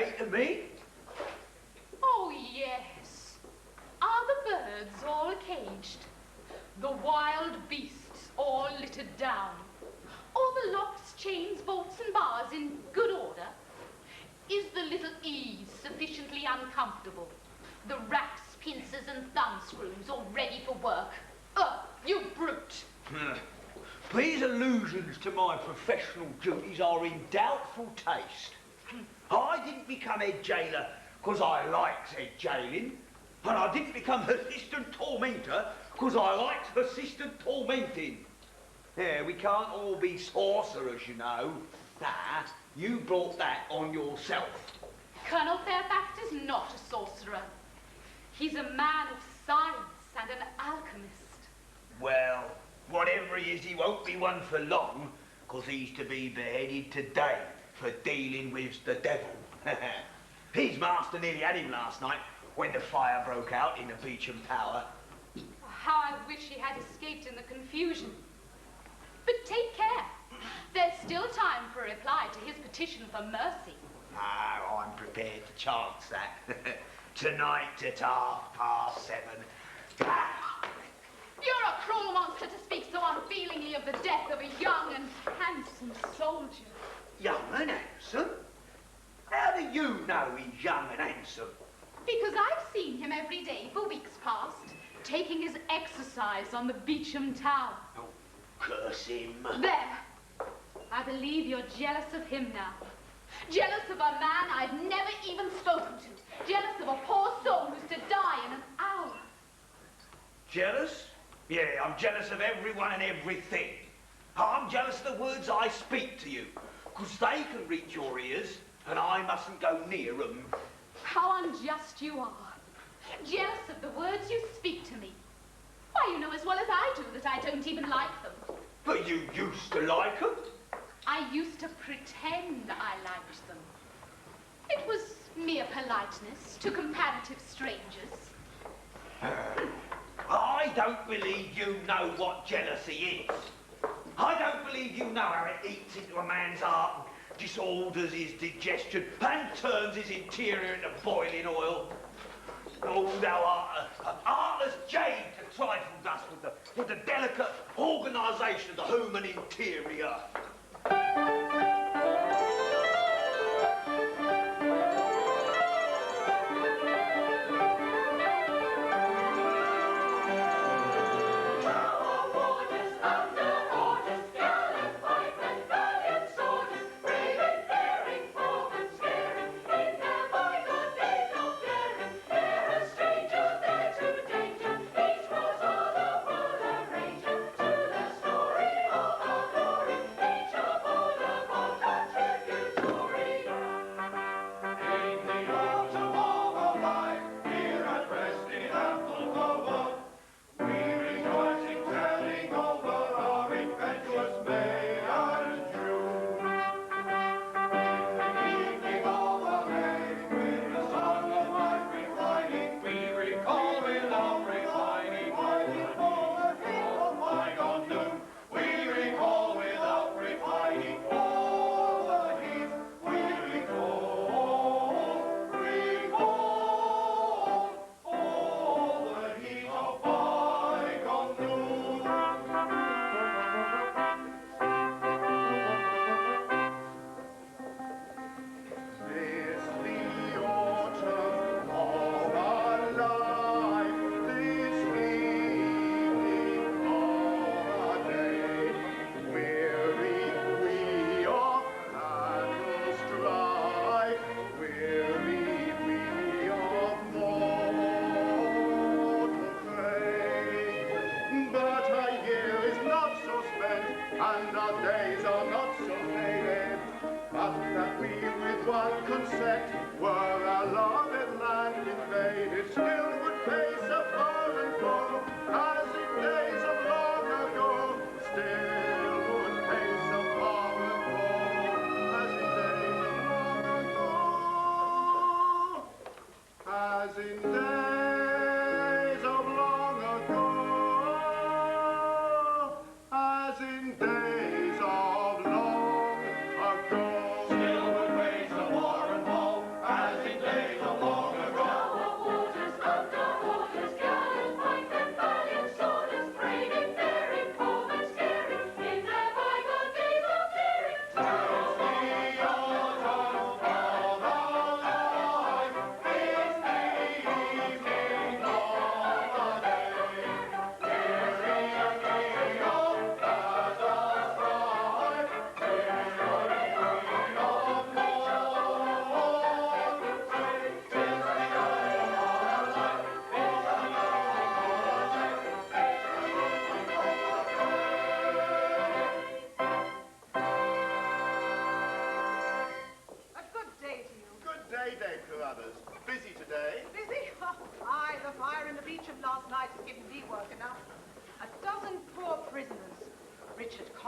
say to me? Oh, yes. Are the birds all caged? The wild beasts all littered down? All the locks, chains, bolts and bars in good order? Is the little ease sufficiently uncomfortable? The racks, pincers and thumb screws all ready for work? You brute! These allusions to my professional duties are in doubtful taste. I didn't become head jailer because I liked head jailing, and I didn't become assistant tormentor because I liked assistant tormenting. Yeah, we can't all be sorcerers, you know. Nah, you brought that on yourself. Colonel Fairfax is not a sorcerer. He's a man of science and an alchemist. Well, whatever he is, he won't be one for long, because he's to be beheaded today for dealing with the devil. His master nearly had him last night when the fire broke out in the Beauchamp Tower. How I wish he had escaped in the confusion. But take care. There's still time for a reply to his petition for mercy. Oh, I'm prepared to chance that. Tonight at 7:30. You're a cruel monster to speak so unfeelingly of the death of a young and handsome soldier. Young and handsome? How do you know he's young and handsome? Because I've seen him every day for weeks past, taking his exercise on the Beauchamp Tower. Oh, curse him. There. I believe you're jealous of him now. Jealous of a man I've never even spoken to. Jealous of a poor soul who's to die in an hour. Jealous? Yeah, I'm jealous of everyone and everything. I'm jealous of the words I speak to you, because they can reach your ears, and I mustn't go near them. How unjust you are. Jealous of the words you speak to me. Why, you know as well as I do that I don't even like them. But you used to like them. I used to pretend I liked them. It was mere politeness to comparative strangers. I don't believe you know what jealousy is. I don't believe you know how it eats into a man's heart and disorders his digestion and turns his interior into boiling oil. Oh, thou art a heartless jade to trifle thus with the delicate organisation of the human interior.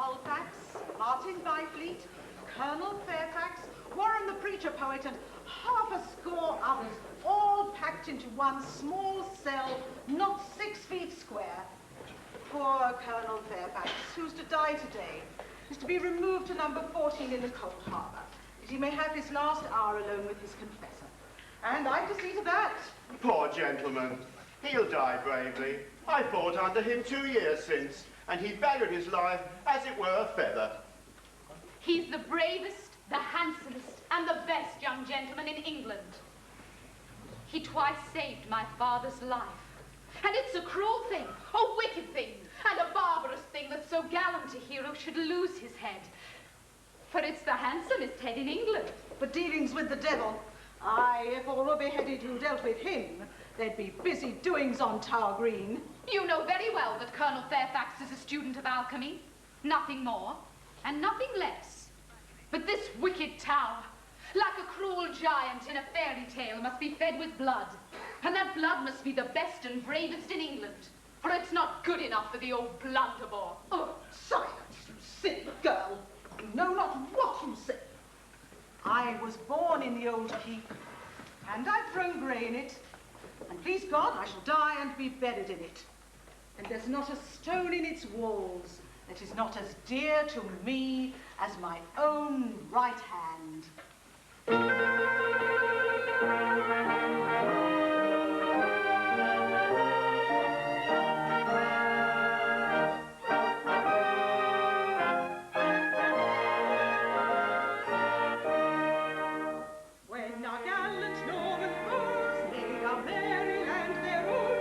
Colfax, Martin Byfleet, Colonel Fairfax, Warren the preacher poet, and half a score others, all packed into one small cell, not 6 feet square. Poor Colonel Fairfax, who's to die today, is to be removed to number 14 in the Cold Harbour, that he may have his last hour alone with his confessor. And I've to see to that. Poor gentleman. He'll die bravely. I fought under him 2 years since, and he valued his life as it were a feather. He's the bravest, the handsomest, and the best young gentleman in England. He twice saved my father's life. And it's a cruel thing, a wicked thing, and a barbarous thing that so gallant a hero should lose his head. For it's the handsomest head in England. For dealings with the devil. Aye, if all were beheaded who dealt with him, there'd be busy doings on Tower Green. You know very well that Colonel Fairfax is a student of alchemy. Nothing more, and nothing less. But this wicked tower, like a cruel giant in a fairy tale, must be fed with blood. And that blood must be the best and bravest in England. For it's not good enough for the old blunderbore. Oh, silence, you silly girl. You know not what you say. I was born in the old keep, and I've thrown grey in it. And please God, I shall die and be buried in it. And there's not a stone in its walls that is not as dear to me as my own right hand. When our gallant Norman foes made our merry land their own,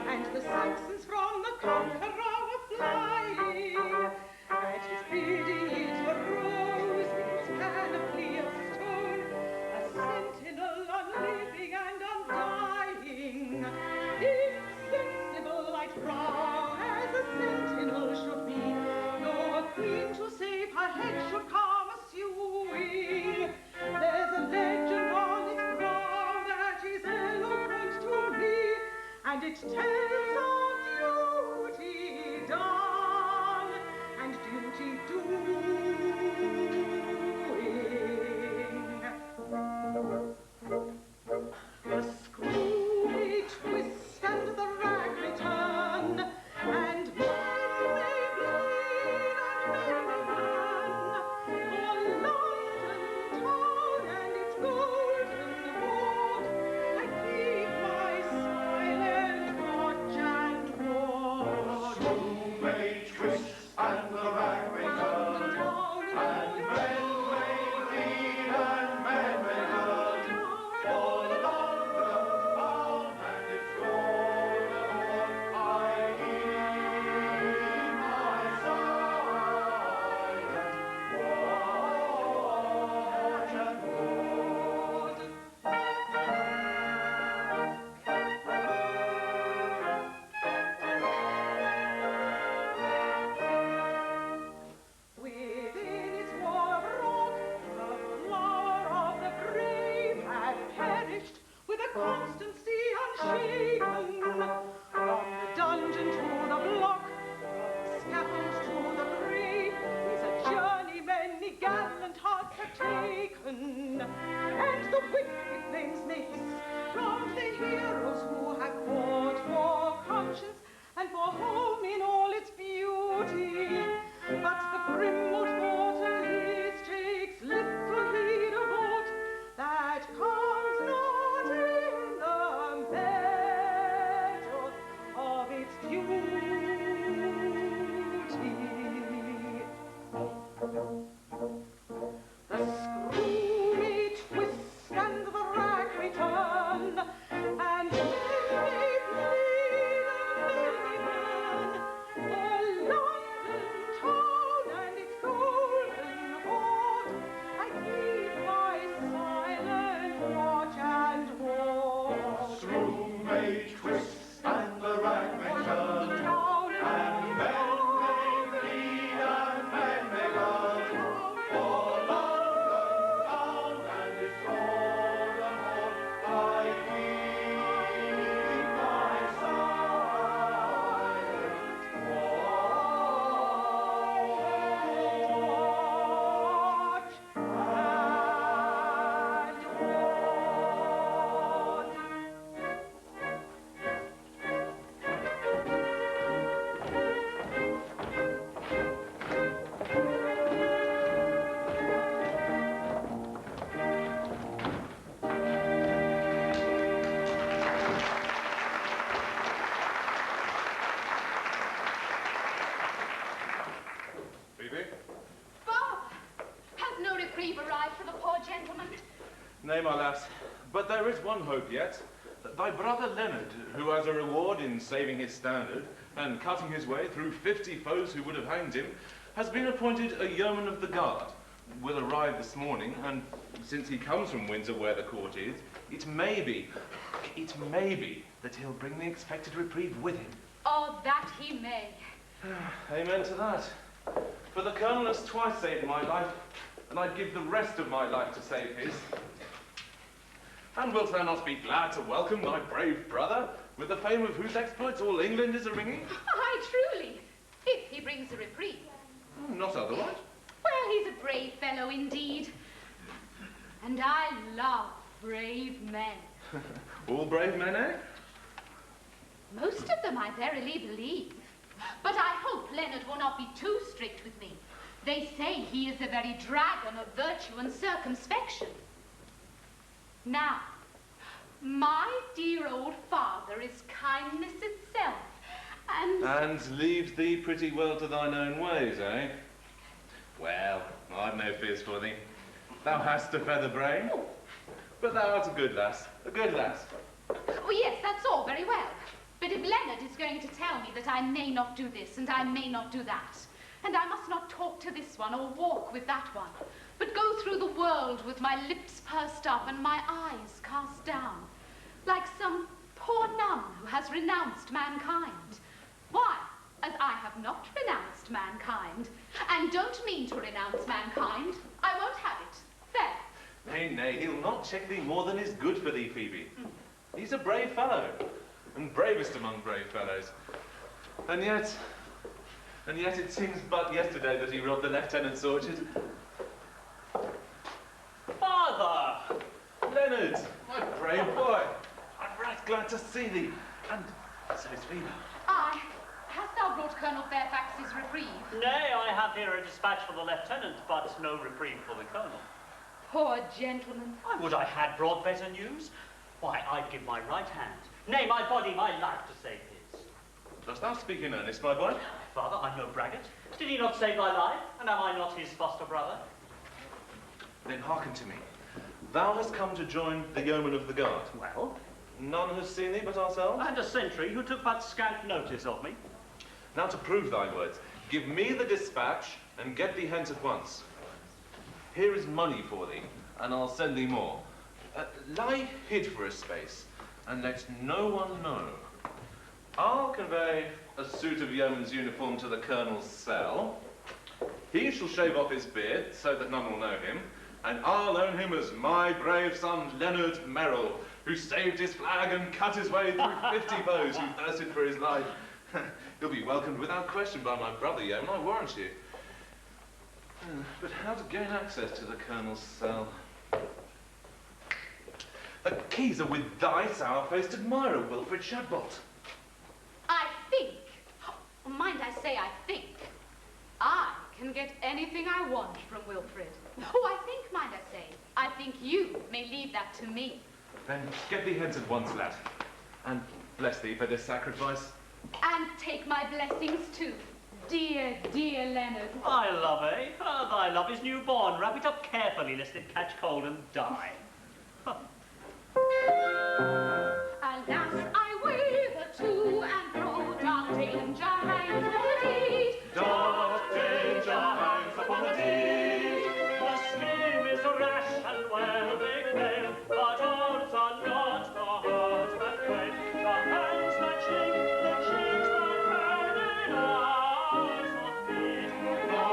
and the Saxons from the conqueror were flying, at his bidding it arose with its panoply of stone, a sentinel unliving and undying, insensible light brow as a sentinel should be, no queen to save her head should come a-suing. There's a legend on its brow that is eloquent to me, and it tells of duty done and duty doing. The screw may twist and the rag may turn, and men may bleed and men may run, for London town and its golden hoard, I keep my silent watch and ward. Screw may twist and the rag may turn, and men may bleed and men may run, for London town and its golden hoard, I keep my silent watch and ward. Within its wall of rock, the flower of the grave had perished with a constancy unshaken. From the dungeon to the block, from the scaffold to the grave, is a journey many gallant hearts have taken. And the wicked flames may hiss from the heroes who have fought for conscience and for home in all its beauty. But the grim old fortalice takes little heed of aught that comes not in the measure of its duty. The screw may twist and the rag may turn, and men may bleed and men may burn, for London Phoebe. Father, has no reprieve arrived for the poor gentleman? Nay, my lass, but there is one hope yet. Thy brother Leonard, who as a reward in saving his standard and cutting his way through 50 foes who would have hanged him, has been appointed a yeoman of the guard. Will arrive this morning, and since he comes from Windsor where the court is, it may be that he'll bring the expected reprieve with him. Oh, that he may. Amen to that. For the Colonel has twice saved my life, and I'd give the rest of my life to save his. And wilt thou not be glad to welcome thy brave brother, with the fame of whose exploits all England is a-ringing? Aye, truly, if he brings a reprieve. Not otherwise. Well, he's a brave fellow indeed. And I love brave men. All brave men, eh? Most of them I verily believe. But I hope Leonard will not be too strict with me. They say he is the very dragon of virtue and circumspection. Now, my dear old father is kindness itself, and leaves thee pretty well to thine own ways, eh? Well, I've no fears for thee. Thou hast a feather brain, but thou art a good lass, a good lass. Oh, yes, that's all very well. But if Leonard is going to tell me that I may not do this and I may not do that, and I must not talk to this one or walk with that one, but go through the world with my lips pursed up and my eyes cast down, like some poor nun who has renounced mankind. Why, as I have not renounced mankind, and don't mean to renounce mankind, I won't have it. There. Nay, nay, he'll not check thee more than is good for thee, Phoebe. He's a brave fellow, and bravest among brave fellows. And yet it seems but yesterday that he robbed the lieutenant's orchard. Father! Leonard, my brave boy, I'm right glad to see thee, and so is Phoebe. Aye. Hast thou brought Colonel Fairfax's reprieve? Nay, I have here a dispatch for the lieutenant, but no reprieve for the colonel. Poor gentleman. Why would I had brought better news? Why, I'd give my right hand, nay, my body, my life to save his. Dost thou speak in earnest, my boy? Father, I'm no braggart. Did he not save my life, and am I not his foster brother? Then hearken to me. Thou hast come to join the yeoman of the guard. Well, None has seen thee but ourselves? and a sentry who took but scant notice of me. Now to prove thy words, give me the dispatch and get thee hence at once. Here is money for thee, and I'll send thee more. Lie hid for a space, and let no one know. I'll convey a suit of yeoman's uniform to the colonel's cell. He shall shave off his beard, so that none will know him, and I'll own him as my brave son Leonard Merrill, who saved his flag and cut his way through 50 foes who thirsted for his life. He'll be welcomed without question by my brother Yeoman, I warrant you. But how to gain access to the colonel's cell? The keys are with thy sour-faced admirer, Wilfred Shadbolt. I think, mind I say I think, I can get anything I want from Wilfred. Oh, I think, mind I think you may leave that to me. Then get thee hence at once, lad, and bless thee for this sacrifice. And take my blessings too, dear, dear Leonard. I love, eh? Thy love is newborn. Wrap it up carefully, lest it catch cold and die. Alas, I waver to and fro, dark danger hangs upon the deed. Dark danger hangs upon the deed. The scheme is rash and well declared, but odds are not the hearts that quake. The hands that shake, the cheeks that burn, and eyes of fear. No,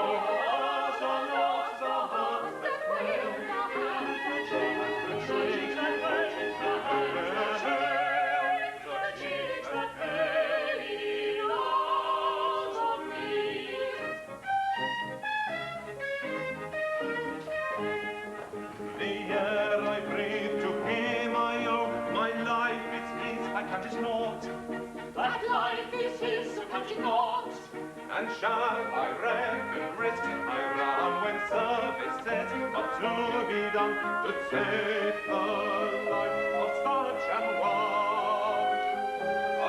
odds are not the hearts that quake. The hands that shake, the cheeks that burn, the hands that shake, the cheeks that pain, eyes of fear. The air I breathe to him I owe, my life its his, I count it naught. That life is his, so count it not. And shall I wreck and risk, I run when service says what to be done to save the life of such an one.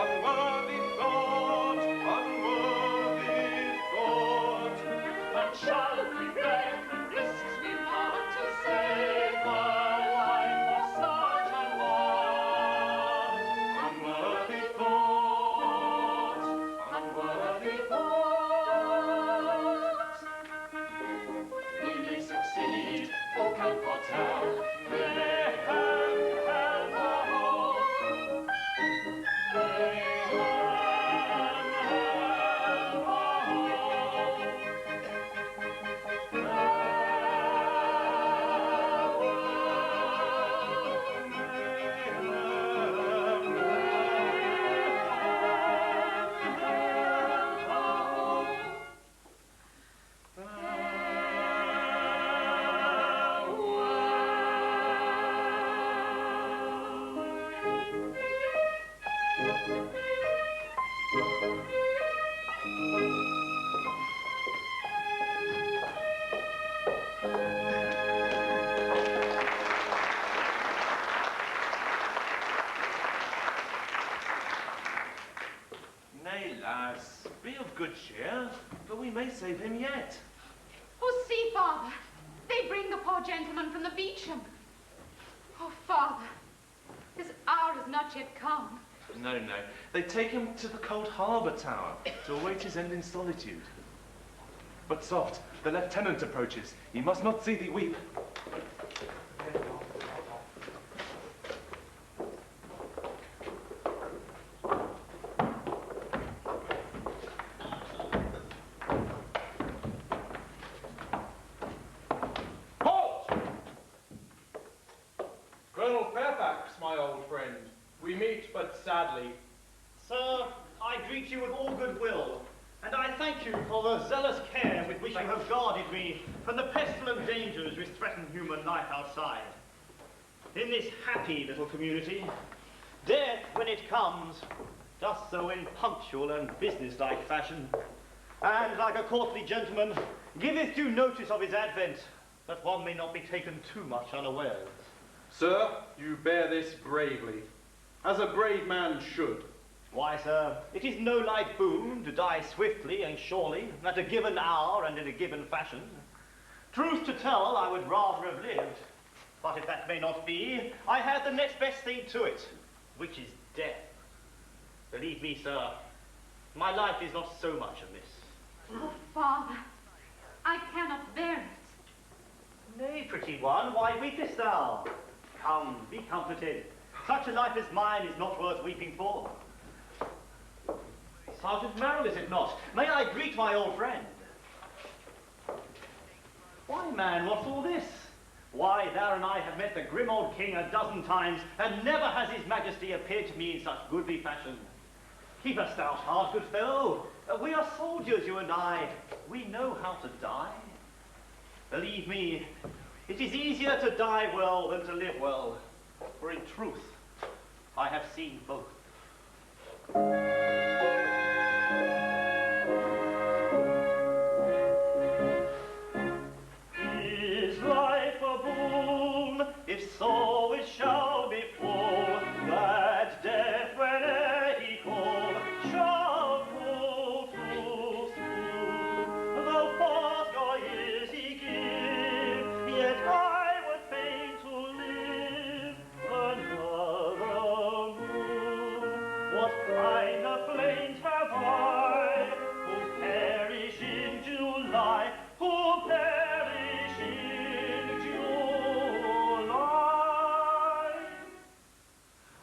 Unworthy thought, unworthy thought. And save him yet. Oh, see, Father, they bring the poor gentleman from the Beecham. Oh, Father, his hour has not yet come. No, no. They take him to the cold harbour tower to await his end in solitude. But soft, the lieutenant approaches. He must not see thee weep. Halt! Colonel Fairfax, my old friend. We meet but sadly. Sir, I greet you with all goodwill, and I thank you for the zealous care with which you have guarded me from the pestilent dangers which threaten human life outside. In this happy little community, death, when it comes, does so in punctual and businesslike fashion, and like a courtly gentleman, giveth due notice of his advent, that one may not be taken too much unawares. Sir, you bear this bravely, as a brave man should. Why, sir, it is no light boon to die swiftly and surely, at a given hour and in a given fashion. Truth to tell, I would rather have lived, but if that may not be, I have the next best thing to it, which is death. Believe me, sir, my life is not so much amiss. Oh, Father, I cannot bear it. Nay, pretty one, why weepest thou? Come, be comforted. Such a life as mine is not worth weeping for. Sergeant Merrill, is it not? May I greet my old friend? Why, man, what's all this? Why, thou and I have met the grim old king a dozen times, and never has his majesty appeared to me in such goodly fashion. Keep a stout heart, good fellow. We are soldiers, you and I. We know how to die. Believe me, it is easier to die well than to live well. For in truth, I have seen both. Is life a boon? If so, it shall be full, that death, whene'er he call, shall pull to school. Though fast your years he give, yet I would fain to live another moon. What finer flames have I, who perish in July, who perish in July?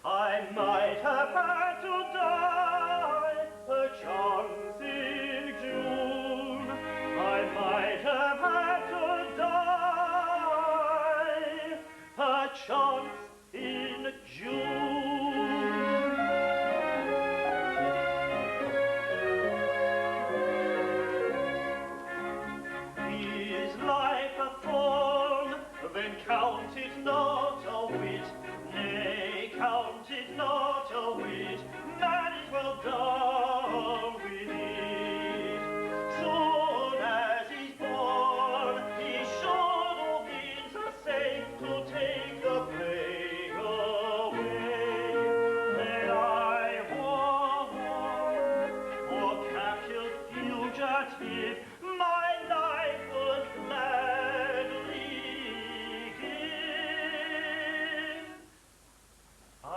I might have had to die, perchance in June. I might have had to die, perchance in June. Is life a thorn? Then count it not a whit. Nay, count it not a whit. Man is well done with it. Soon as he's born, he should all means are safe to take the plague away. Then I war, or captured fugitive, my life would gladly give. I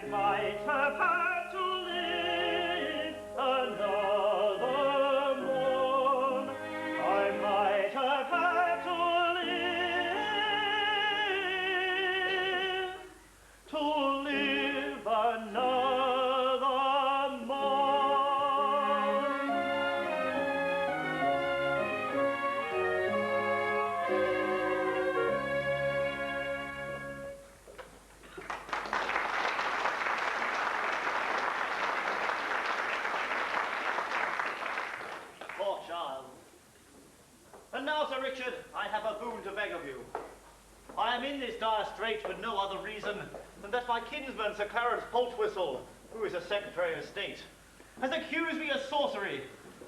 might have had to live another morn. I might have had to live another morn. Poor child. And now, Sir Richard, I have a boon to beg of you. I am in this dire strait for no other reason than that my kinsman, Sir Clarence Poltwhistle, who is a Secretary of State, has accused me of sorcery,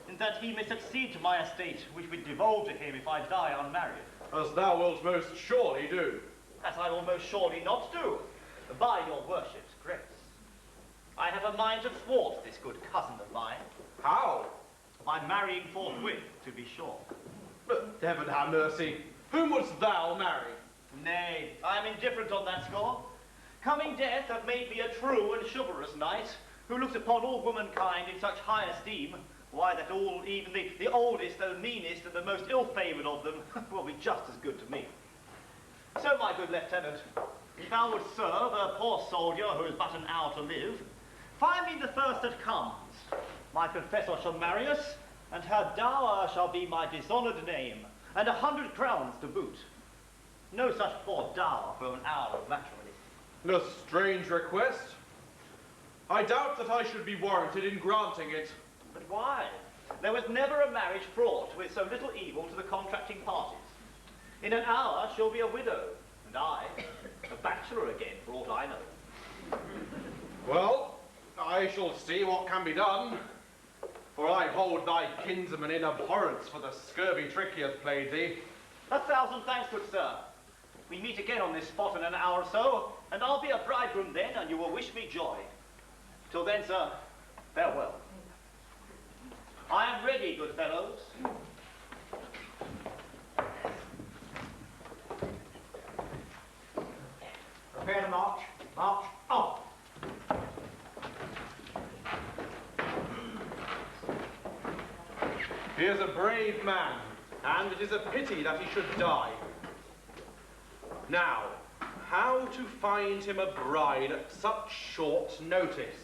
in that he may succeed to my estate, which would devolve to him if I die unmarried. As thou wilt most surely do. As I will most surely not do, by your worship's grace. I have a mind to thwart this good cousin of mine. How? by marrying forthwith, to be sure. But heaven have mercy, whom wouldst thou marry? Nay, I am indifferent on that score. Coming death hath made me a true and chivalrous knight, who looks upon all womankind in such high esteem, why that all, even the oldest, the meanest, and the most ill-favoured of them, will be just as good to me. So, my good lieutenant, if thou would serve a poor soldier who has but an hour to live, find me the first that comes. My confessor shall marry us, and her dower shall be my dishonoured name, and 100 crowns to boot. No such poor dower for an hour of matrimony. A strange request. I doubt that I should be warranted in granting it. But why? There was never a marriage fraught with so little evil to the contracting parties. In an hour she'll be a widow, and I, a bachelor again, for aught I know. Well, I shall see what can be done, for I hold thy kinsman in abhorrence for the scurvy trick he hath played thee. 1,000 thanks, good sir. We meet again on this spot in an hour or so, and I'll be a bridegroom then, and you will wish me joy. Till then, sir, farewell. I am ready, good fellows. Prepare to march. March on. He is a brave man, and it is a pity that he should die. Now, how to find him a bride at such short notice?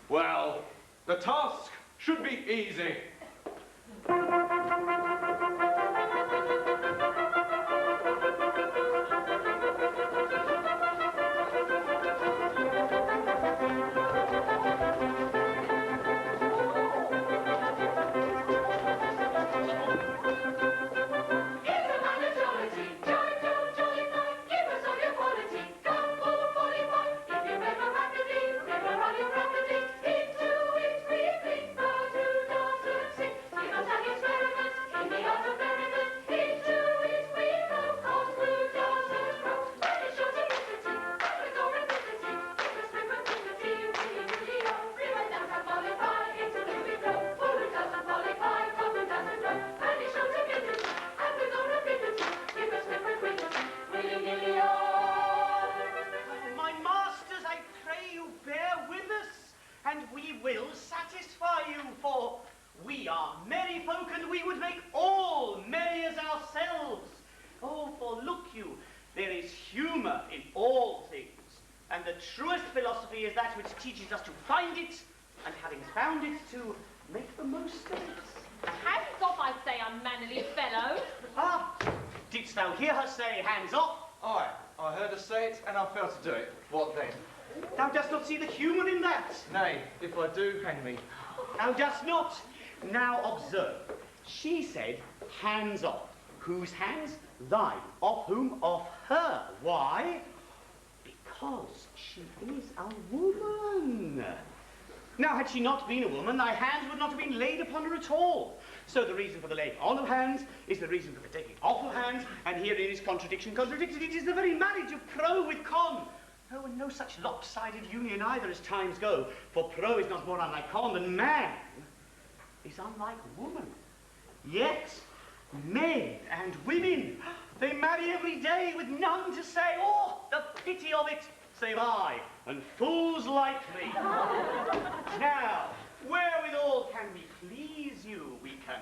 Well, the task should be easy. Teaches us to find it, and having found it, to make the most of it. Hands off, I say, unmannerly fellow. Ah, didst thou hear her say, hands off? Aye, I heard her say it, and I failed to do it. What then? Thou dost not see the humour in that. Nay, if I do, hang me. Thou dost not. Now observe. She said, hands off. Whose hands? Thine. Of whom? Of her. Why? Because she is a woman. Now, had she not been a woman, thy hands would not have been laid upon her at all. So the reason for the laying on of hands is the reason for the taking off of hands, and herein is contradiction contradicted. It is the very marriage of pro with con. Oh, and no such lopsided union either as times go, for pro is not more unlike con than man is unlike woman. Yet, men and women, they marry every day with none to say, oh, the pity of it, save I, and fools like me. Now, wherewithal can we please you? We can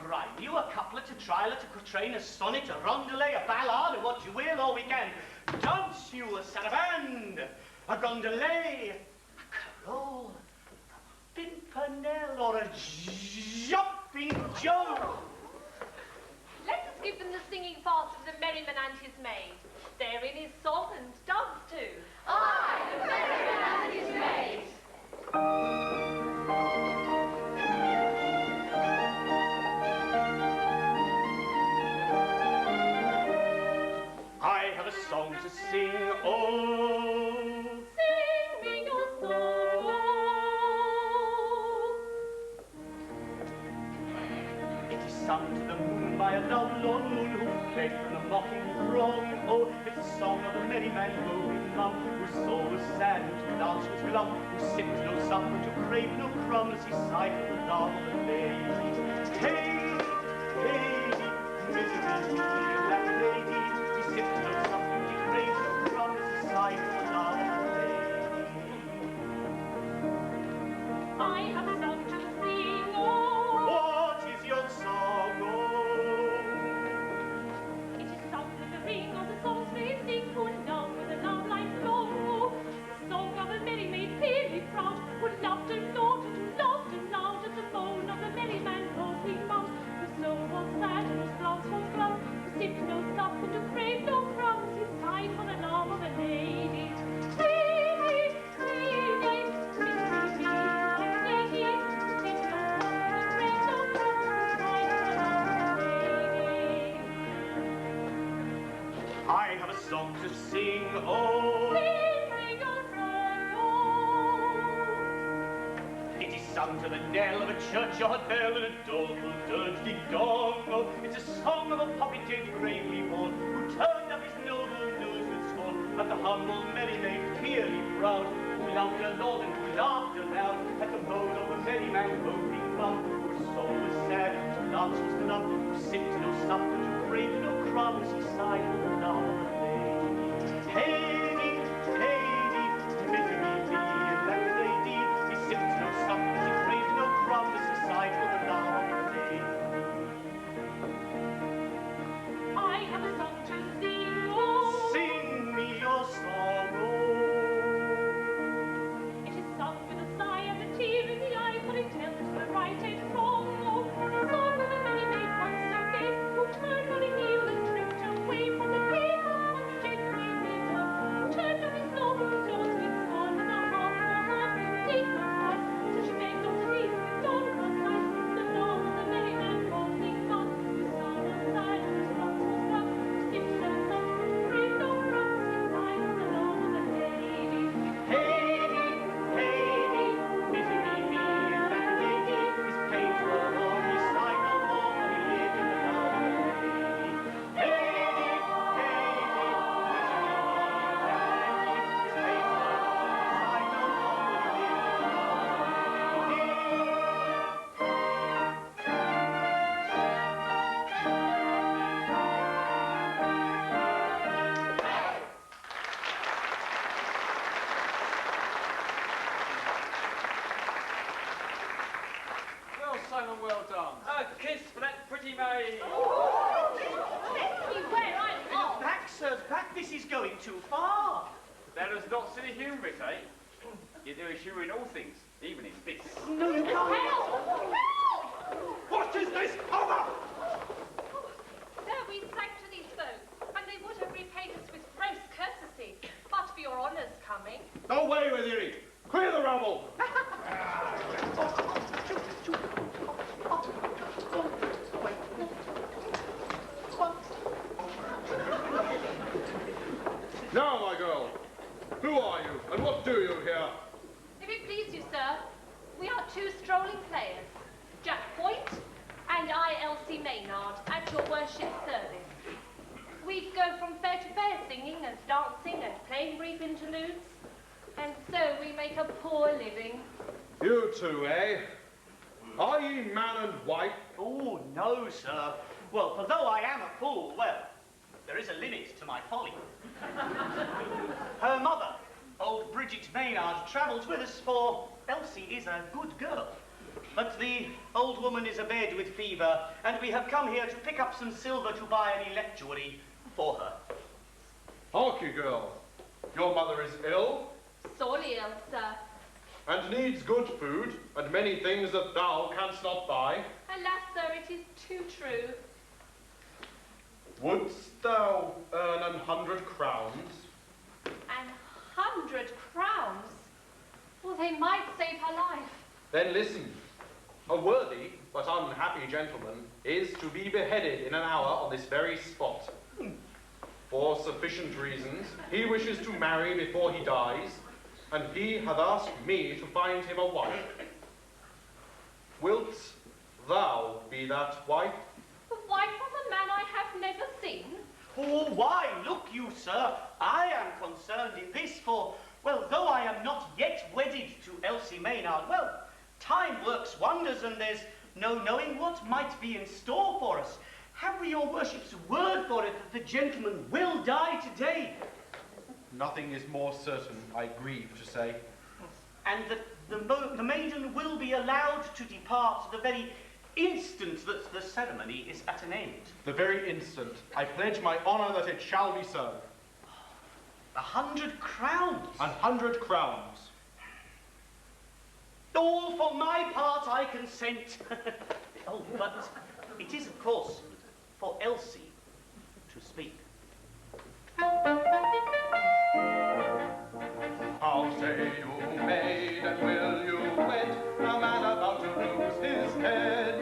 rhyme you a couplet, a trial, a quatrain, a sonnet, a rondelay, a ballad, or what you will, or we can dance you a saraband, a gondolay, a carol, a pimpernel, or a jumping joke. Let us give them the singing part of the merryman and his maid. Therein is song and dance too. Aye, the merryman and his maid. I have a song to sing, oh. Sing me your song. It is sung to the moon by a lovelorn moon who fled from the mocking throng. Oh, it's a song of a merry man going mum, whose soul was sad, whose dance was glum, who sipped no supper, to crave no crumbs, he sighed for the love of a lady. Hey, hey, misery, that lady, he sipped no supper, he craved no crumbs, he sighed for the love of a lady. I have a song to sing, oh. What is your song, oh? It is sung with the ring of the songs they sing, who love with the love lines long, oh. The song of a merry maid clearly proud, who loved and thought and who laughed and loud at the moan of the merry man going mum, whose soul was sad and whose glance was glum, who sipped no supper to crave no crumbs, he sighed for the love of a lady. Lady, lady, misery me, that lady, who sipped no supper to crave no crumbs, he sighed for the love of a lady. I have a song to sing, oh. Sing your song, oh. It is sung to the knell of a churchyard bell and a doleful dirge-ding-dong. Oh, it's a song of a puppet-head bravely born, who turned up his noble nose with scorn at the humble merry maid clearly proud, who loved her lord and who laughed aloud at the moan of the merry man hoping mum, whose soul was sad and whose glance was glum, who sipped no supper to crave no crumbs, he sighed for the love of a lady. Lady, lady, misery me, that lady, he sipped no supper, he craved no crumbs, he sighed for the love of a lady. I have a song to sing, oh. Sing me your song, oh. It is sung with a sigh and a tear in the eye, for it tells the right and wrong, oh. The song of a merry maid once so gay, who turned on a heel and tripped away from the grave of one gently made her, who turned on his noble clothes with scorn, and a half for heart with deep heart, so she begged on her knees with doleful sighs, the love of the merry man calling mum, whose soul was sad and whose glance was glum, who sipped no supper, who craved no crumbs, he sighed for the love of a lady. Lady, lady, misery me, that lady, his pains were o'er, he sighed no more, for he lived in the love of a lady. Lady, lady, misery me, that lady, his pains were o'er, he sighed no more, for he lived in the love of a lady. Well sung and well done. A kiss for that pretty maid. Where I'm off. Back, sirs, back, this is going too far. That is not silly humour, it, eh? You do as you in all things, even in bits. No, you can't. Help! What is this other? Sir, we sang to these folk, and they would have repaid us with gross courtesy, but for your honour's coming. Away with you! Clear the rubble! Now, my girl, who are you, and what do you here? If it please you, sir, we are two strolling players, Jack Point and I, Elsie Maynard, at your worship's service. We go from fair to fair, singing and dancing and playing brief interludes, and so we make a poor living. You two, eh? Are ye man and wife? Oh, no, sir. Well, for though I am a fool, well, there is a limit to my folly. Her mother, old Bridget Maynard, travels with us, for Elsie is a good girl. But the old woman is abed with fever, and we have come here to pick up some silver to buy an electuary for her. Hark ye, girl. Your mother is ill, Sorely ill, sir. and needs good food, and many things that thou canst not buy. Alas, sir, it is too true. Wouldst thou earn 100 crowns? 100 crowns? Well, they might save her life. Then listen. A worthy but unhappy gentleman is to be beheaded in an hour on this very spot. For sufficient reasons, he wishes to marry before he dies, and he hath asked me to find him a wife. Wilt thou be that wife? The wife of Oh, why, look you, sir, I am concerned in this, for, well, though I am not yet wedded to Elsie Maynard, well, time works wonders, and there's no knowing what might be in store for us. Have we your worship's word for it that the gentleman will die today? Nothing is more certain, I grieve to say. And that the maiden will be allowed to depart the very instant that the ceremony is at an end. The very instant. I pledge my honour that it shall be so. 100 crowns? 100 crowns. All for my part I consent. Oh, but it is, of course, for Elsie to speak. How say you, maid, and will you wed a man about to lose his head?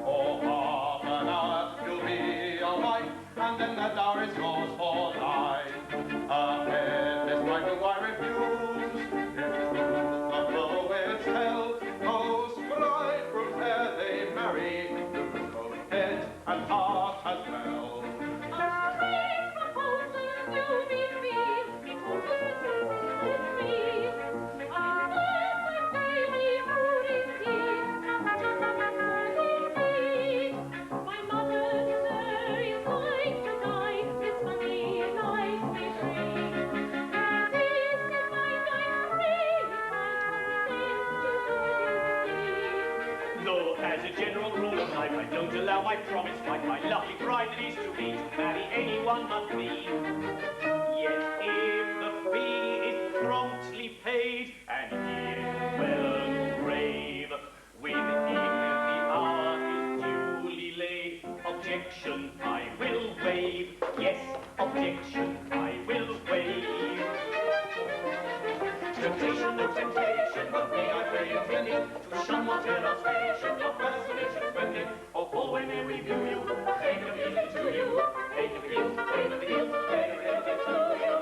For half an hour you'll be a wife, and then that dower is yours for life. A headless wife who I refuse, if truth the poets tell, those bridegrooms ere they marry lose both head and heart as well. Though, as a general rule of life, I don't allow my promised wife, my lucky bride that is to be, to marry anyone but me. Yet if the fee is promptly paid, and he is well grave, with him the hour is duly laid, objection I will waive. Yes, objection I will waive. Temptation, no temptation, but me I pray intended to shun whatever station of fascination spending, or for when we view you, take a view to you, take a view, take a view, take a view to you.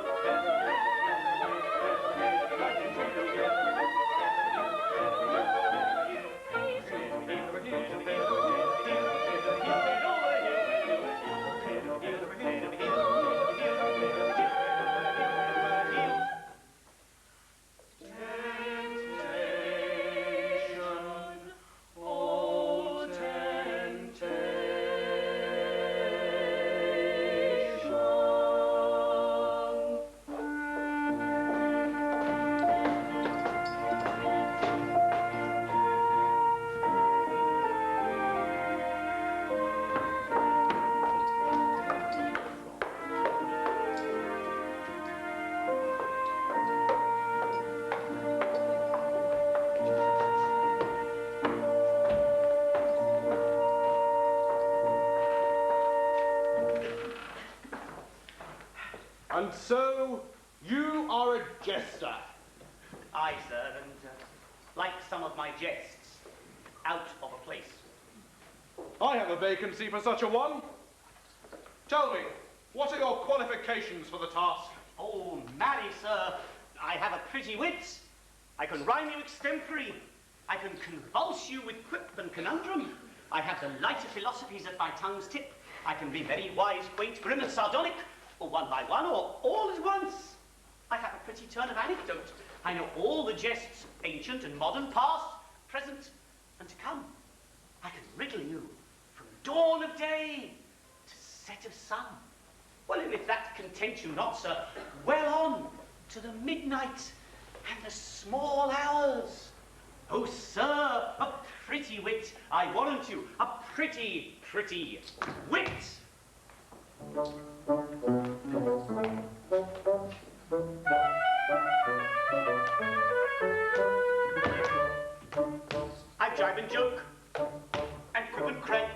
And so, you are a jester. Aye, sir, and like some of my jests, out of a place. I have a vacancy for such a one. Tell me, what are your qualifications for the task? Oh, marry, sir, I have a pretty wit. I can rhyme you extempore. I can convulse you with quip and conundrum. I have the lighter philosophies at my tongue's tip. I can be very wise, quaint, grim, and sardonic, or one by one, or all at once. I have a pretty turn of anecdote. I know all the jests, ancient and modern, past, present, and to come. I can riddle you from dawn of day to set of sun. Well, and if that content you not, sir, well on to the midnight and the small hours. Oh, sir, a pretty wit, I warrant you, a pretty, pretty wit. I jibe and joke, and quip and crank,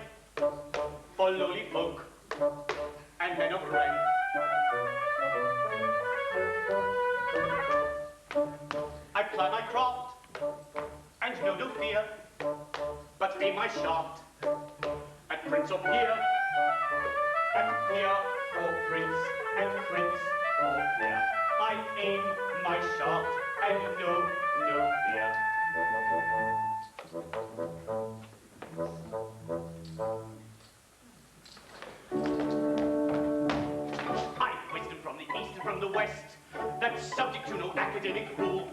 for lowly folk, and men of rank. I ply my craft, and know no fear, but aim my shaft at prince or peer, at peer or prince, at prince or peer. I aim my shaft and know no fear. the West, that's subject to no academic rule.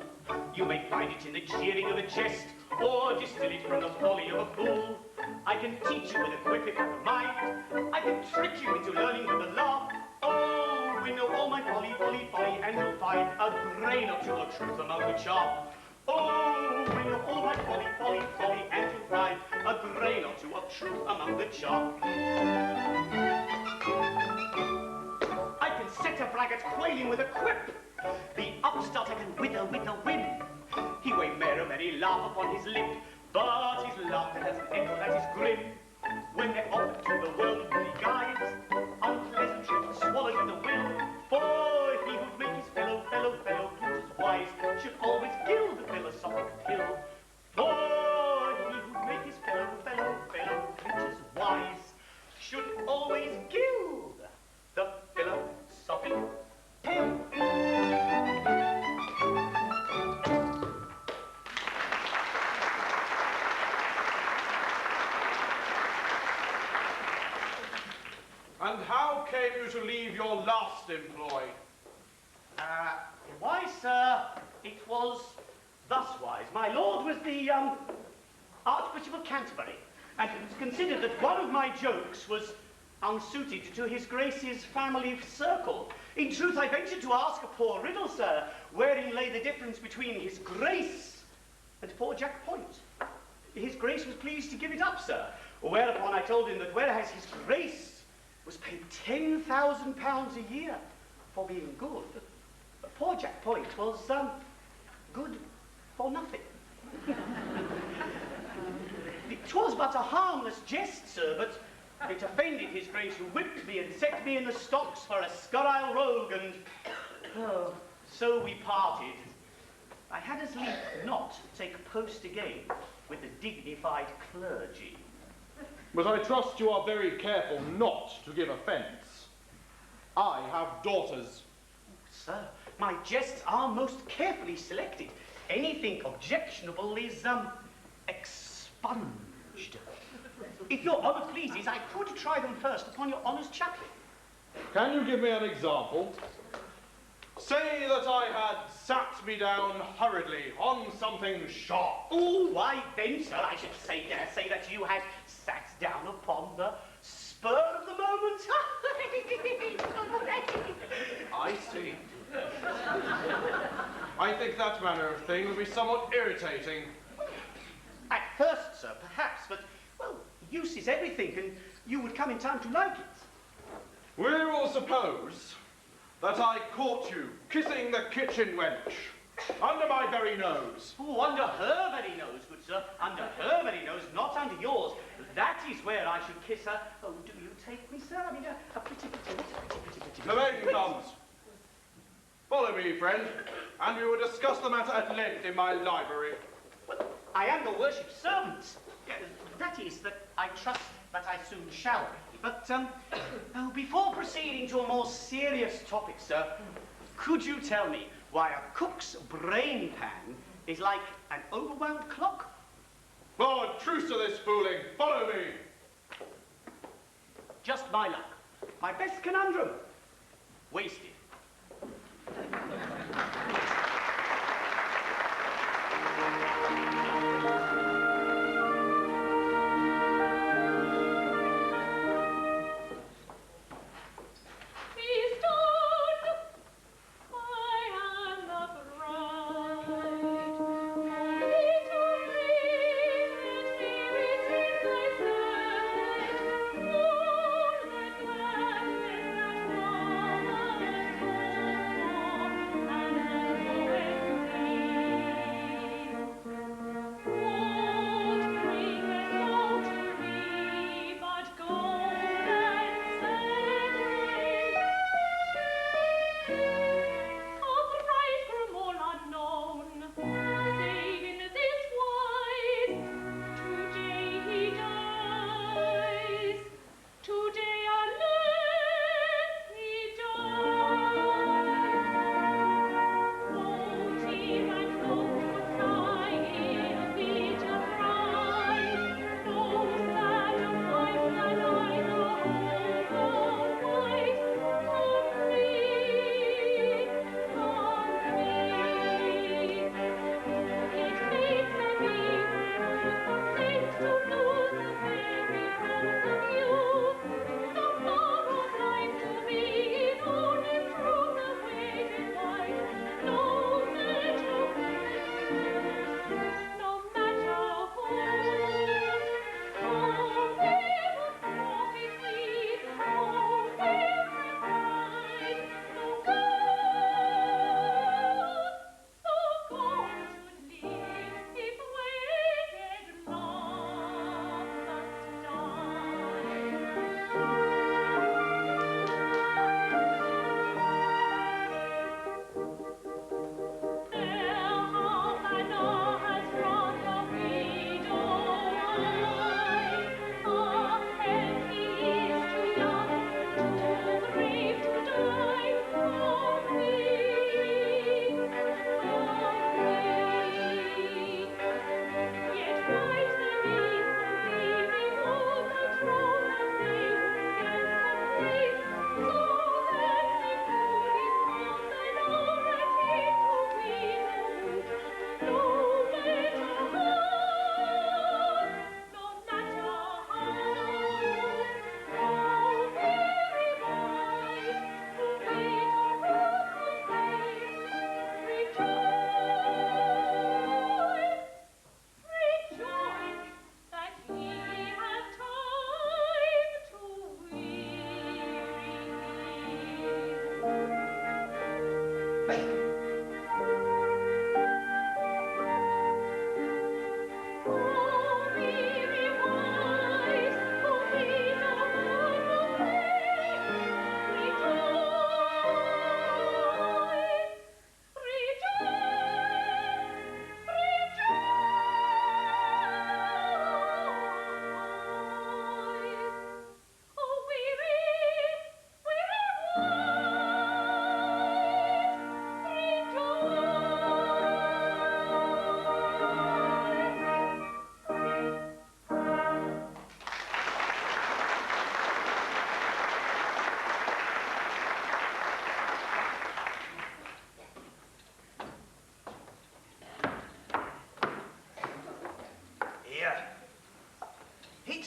You may find it in the jeering of a jest, or distill it from the folly of a fool. I can teach you with a quick of the mind. I can trick you into learning with a laugh. Oh, we know all my folly, folly, folly, and you'll find a grain or two of truth among the chaff. Oh, we know all my folly, folly, folly, and you'll find a grain or two of truth among the chaff. I can set a braggart quailing with a quip. The upstart I can wither with a whim. He may bear a merry laugh upon his lip, but his laughter has an echo that is grim. When they're offered to the worldly guides, unpleasant truth swallowed with a will. For he who'd make his fellow creatures wise should always gild the philosophic pill. For he who'd make his fellow creatures wise should always gild the philosophic pill. And how came you to leave your last employ? Why, sir, it was thus wise. My lord was the Archbishop of Canterbury, and it was considered that one of my jokes was unsuited to his Grace's family circle. In truth, I ventured to ask a poor riddle, sir, wherein lay the difference between his Grace and poor Jack Point. His Grace was pleased to give it up, sir, whereupon I told him that whereas his Grace was paid £10,000 a year for being good, poor Jack Point was good for nothing. It was but a harmless jest, sir, but it offended his Grace, who whipped me and set me in the stocks for a scurrile rogue, and so we parted. I had as lief not take post again with the dignified clergy. But I trust you are very careful not to give offence. I have daughters. Sir, my jests are most carefully selected. Anything objectionable is expunged. If your honour pleases, I could try them first upon your honour's chaplain. Can you give me an example? Say that I had sat me down hurriedly on something sharp. Oh, why then, sir, I should dare say that you had sat down upon the spur of the moment. I see. I think that manner of thing would be somewhat irritating. At first, sir, perhaps, but, well, use is everything, and you would come in time to like it. We will suppose that I caught you kissing the kitchen wench under my very nose. Oh, under her very nose, good sir. Under her very nose, not under yours. That is where I should kiss her. Oh, do you take me, sir? I mean, a pretty. The maiden comes. Follow me, friend, and we will discuss the matter at length in my library. Well, I am your worship's servant. That is, that I trust that I soon shall be. But, before proceeding to a more serious topic, sir, could you tell me why a cook's brain pan is like an overwound clock? Lord, truce to this fooling. Follow me. Just my luck. My best conundrum. Wasted.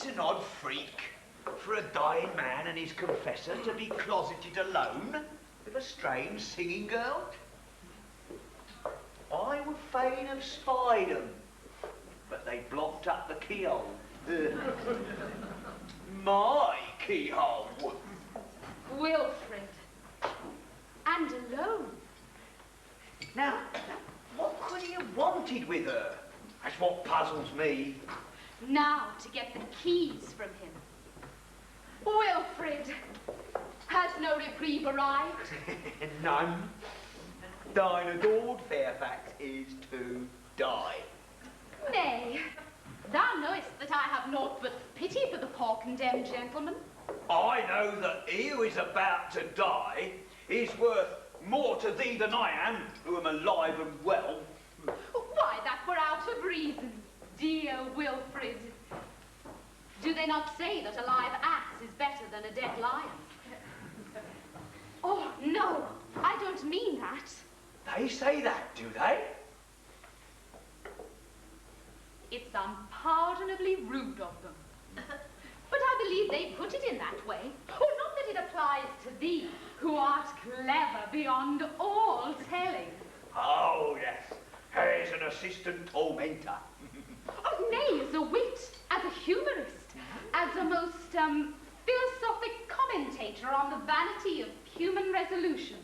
It's an odd freak for a dying man and his confessor to be closeted alone with a strange singing girl. I would fain have spied 'em, but they blocked up the keyhole. My keyhole. Wilfred. And alone. Now, what could he have wanted with her? That's what puzzles me. Now to get the keys from him. Wilfred, has no reprieve arrived? None. Thine adored Fairfax is to die. Nay, thou knowest that I have naught but pity for the poor condemned gentleman. I know that he who is about to die is worth more to thee than I am, who am alive and well. Why, that were out of reason, dear Wilfred. Do they not say that a live ass is better than a dead lion? Oh, no, I don't mean that. They say that, do they? It's unpardonably rude of them. But I believe they put it in that way. Oh, not that it applies to thee, who art clever beyond all telling. Oh, yes. As an assistant tormentor. Oh, nay, as a wit, as a humorist, as a most philosophic commentator on the vanity of human resolution.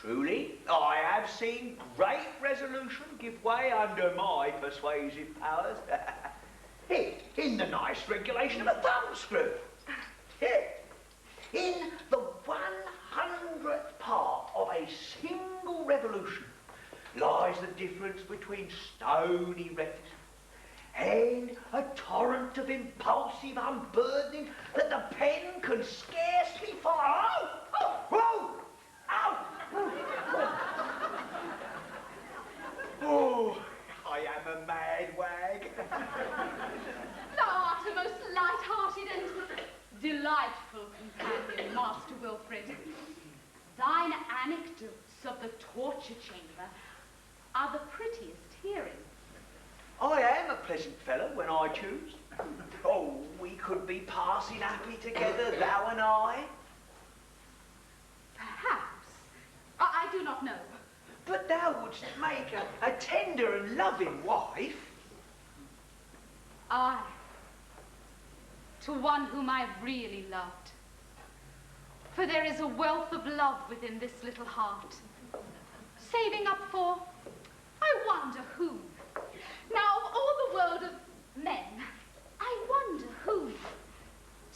Truly, I have seen great resolution give way under my persuasive powers. Here, in the nice regulation of a thumbscrew. Here, in the 100th part of a single revolution lies the difference between stony reticence and a torrent of impulsive unburdening that the pen can scarcely follow. Oh, whoa! Ow! Oh, I am a mad wag. Thou art a most light-hearted and delightful companion, Master Wilfred. Thine anecdotes of the torture chamber are the prettiest hearing. I am a pleasant fellow when I choose. Oh, we could be passing happy together, thou and I. Perhaps. I do not know. But thou wouldst make a tender and loving wife. Aye. To one whom I really loved. For there is a wealth of love within this little heart. Saving up for, I wonder whom. Now, of all the world of men, I wonder whom.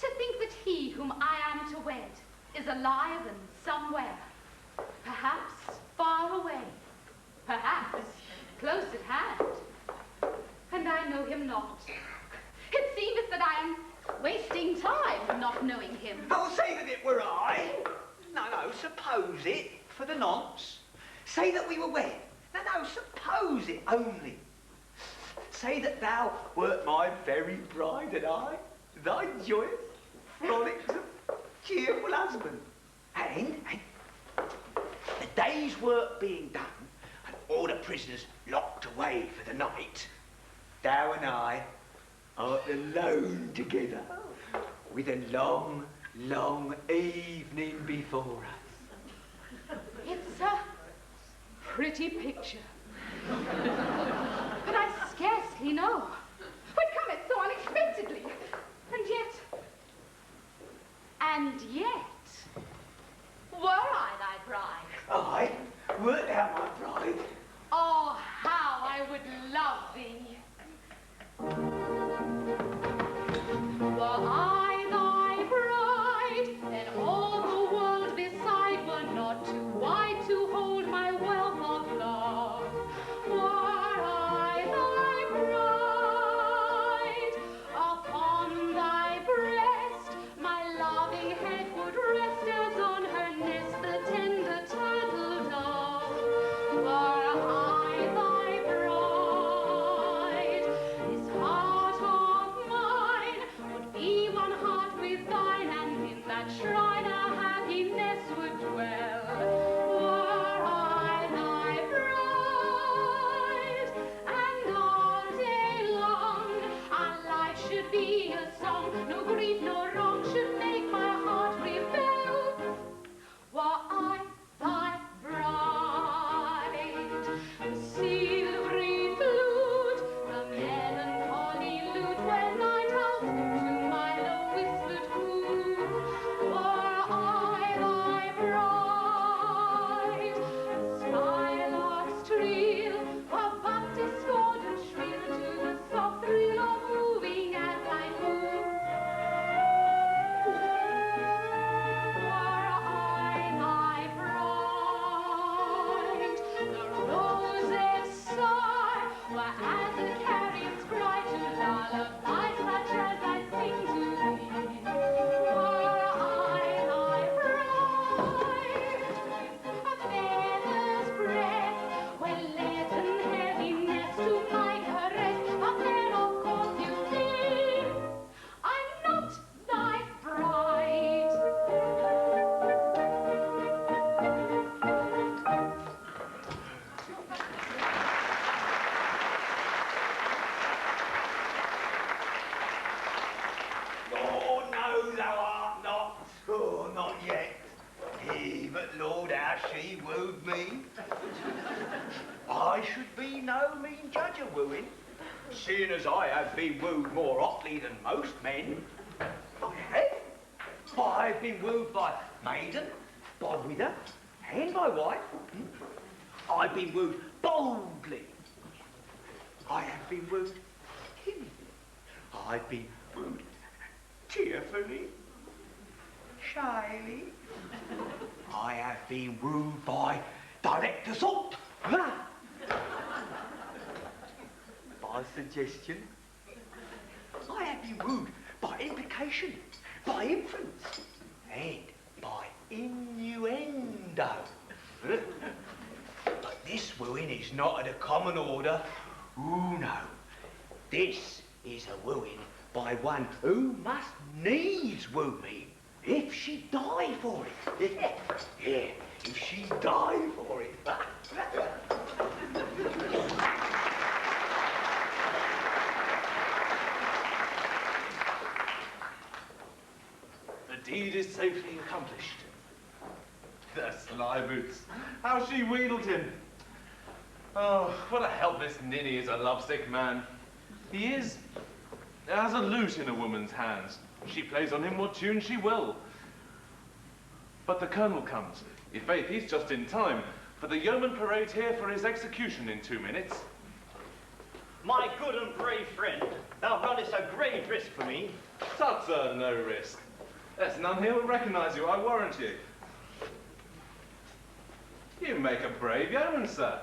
To think that he whom I am to wed is alive and somewhere. Perhaps far away. Perhaps close at hand. And I know him not. It seemeth that I am wasting time not knowing him. Oh, say that it were I. No, suppose it, for the nonce. Say that we were wed. No, suppose it only. Say that thou wert my very bride and I, thy joyous, frolicsome, cheerful husband. And the day's work being done, and all the prisoners locked away for the night, thou and I are alone together, with a long, long evening before us. It's a pretty picture. But I scarcely know. It cometh so unexpectedly. And yet, were I thy bride? Aye, wert thou my bride? Oh, how I would love thee. Were I thy bride, then all the world beside were not too wide to hold my wealth of love. Were I thy bride, song, no grief, no wrong should make my heart rebel. Were I thy bride, the silvery flute, the melancholy lute, when night owls to my low whispered coo. Were I thy bride, the skylark's trill, a Baptist discordant shrill to the soft thrill of moving as I move. Were I thy bride, the roses sigh, were as a carrier's bride to lullabies such as I sing to thee. Were I thy bride, a feather's breath, when leaden heaviness to my caress, but then of course you see, I'm not thy bride. Oh, no, thou art not. Oh, not yet. But Lord, how she wooed me. I should be no mean judge of wooing, seeing as I have been wooed more hotly than most men. I have. I've been wooed by maiden, by widow, and by wife. I've been wooed boldly. I have been wooed timidly. I've been wooed cheerfully, shyly. I have been wooed by direct assault, by suggestion. I have been wooed by implication, by inference, and by innuendo. But this wooing is not of the common order. Ooh, no. This is a wooing by one who must needs woo me, if she die for it. Yeah, if she die for it. The deed is safely accomplished. The sly boots. How she wheedled him. Oh, what a helpless ninny is a lovesick man. He is as a lute in a woman's hands. She plays on him what tune she will. But the colonel comes. I' faith, he's just in time, for the yeoman parades here for his execution in 2 minutes. My good and brave friend, thou runnest a grave risk for me. Tut, sir, no risk. There's none here will recognize you, I warrant you. You make a brave yeoman, sir.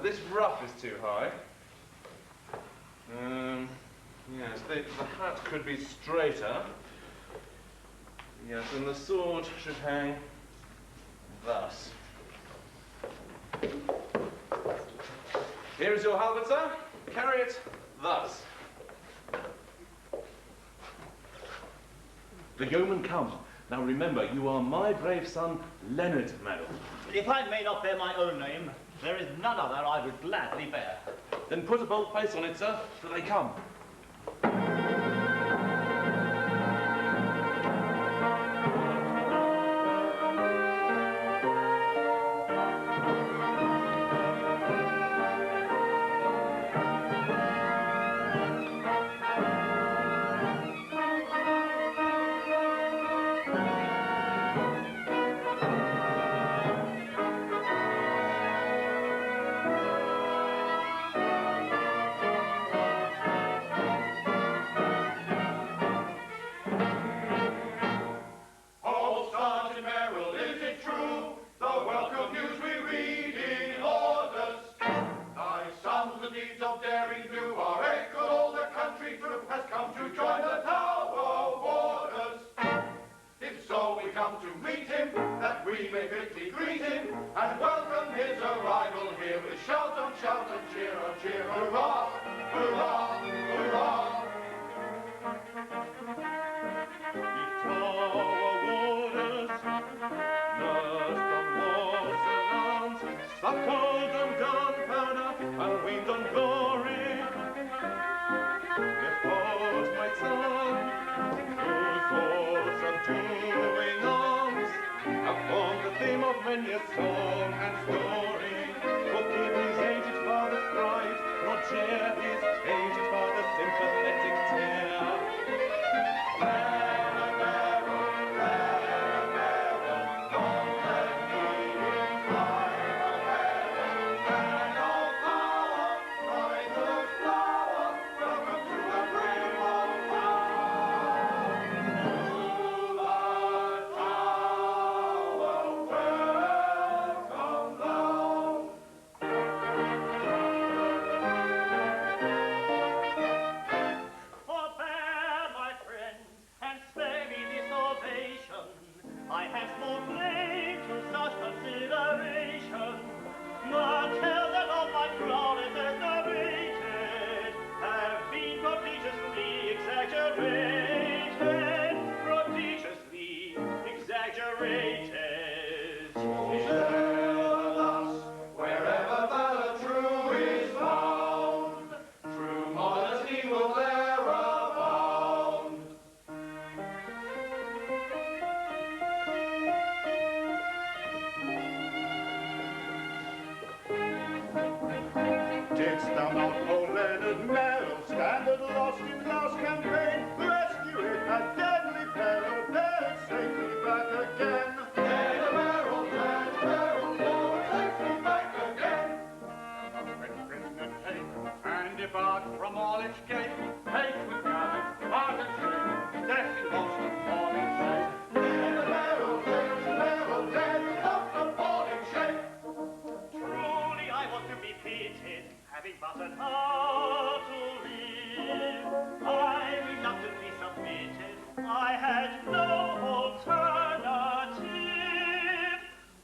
This ruff is too high. Yes, the hat could be straighter. Yes, and the sword should hang thus. Here is your halberd, sir. Carry it thus. The yeoman come. Now remember, you are my brave son, Leonard Medal. If I may not bear my own name, there is none other I would gladly bear. Then put a bold face on it, sir, for they come. Before of many a song and story. Cookie is aged father's pride, Roger is aged father's sympathetic tear. Forbear, my friends, and spare me this ovation. I have small claim to such consideration. But tell them all my flawless as narrated have been prodigiously exaggerated. Prodigiously exaggerated. Thus, wherever the true is found, true modesty will there abound. Didst thou not, O Leonard Merrill, stand at lost in last campaign, rescue it at deadly peril, bear it safely back again? Leonard Merrill, takes me back again. When prisoner take and depart from all its gate, hate with gathered, heart and shame, death in Boston, falling shame. Leonard Merrill, dead of appalling shape. Truly I was to be pitied, having but an heart to live. I reluctantly submitted, I had no alternative.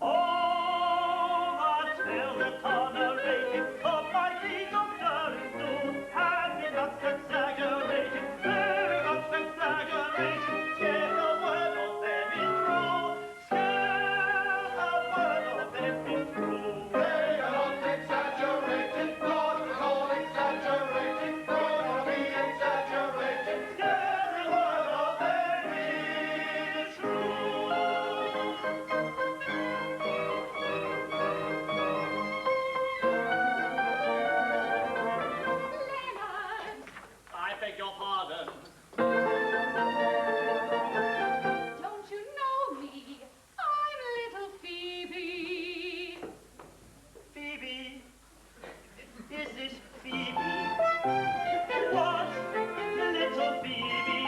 Oh, but tell the tolerated of my deeds of daring do, have been not exaggerated, very much exaggerated. Scarce a word of them is true, scarce a word of them is true. They are not exaggerated, not at all exaggerated, not be exaggerated. Scarce a word of them is true. Leonard, I beg your pardon. don't you know me? I'm little Phoebe. Phoebe, is this Phoebe? What, little Phoebe?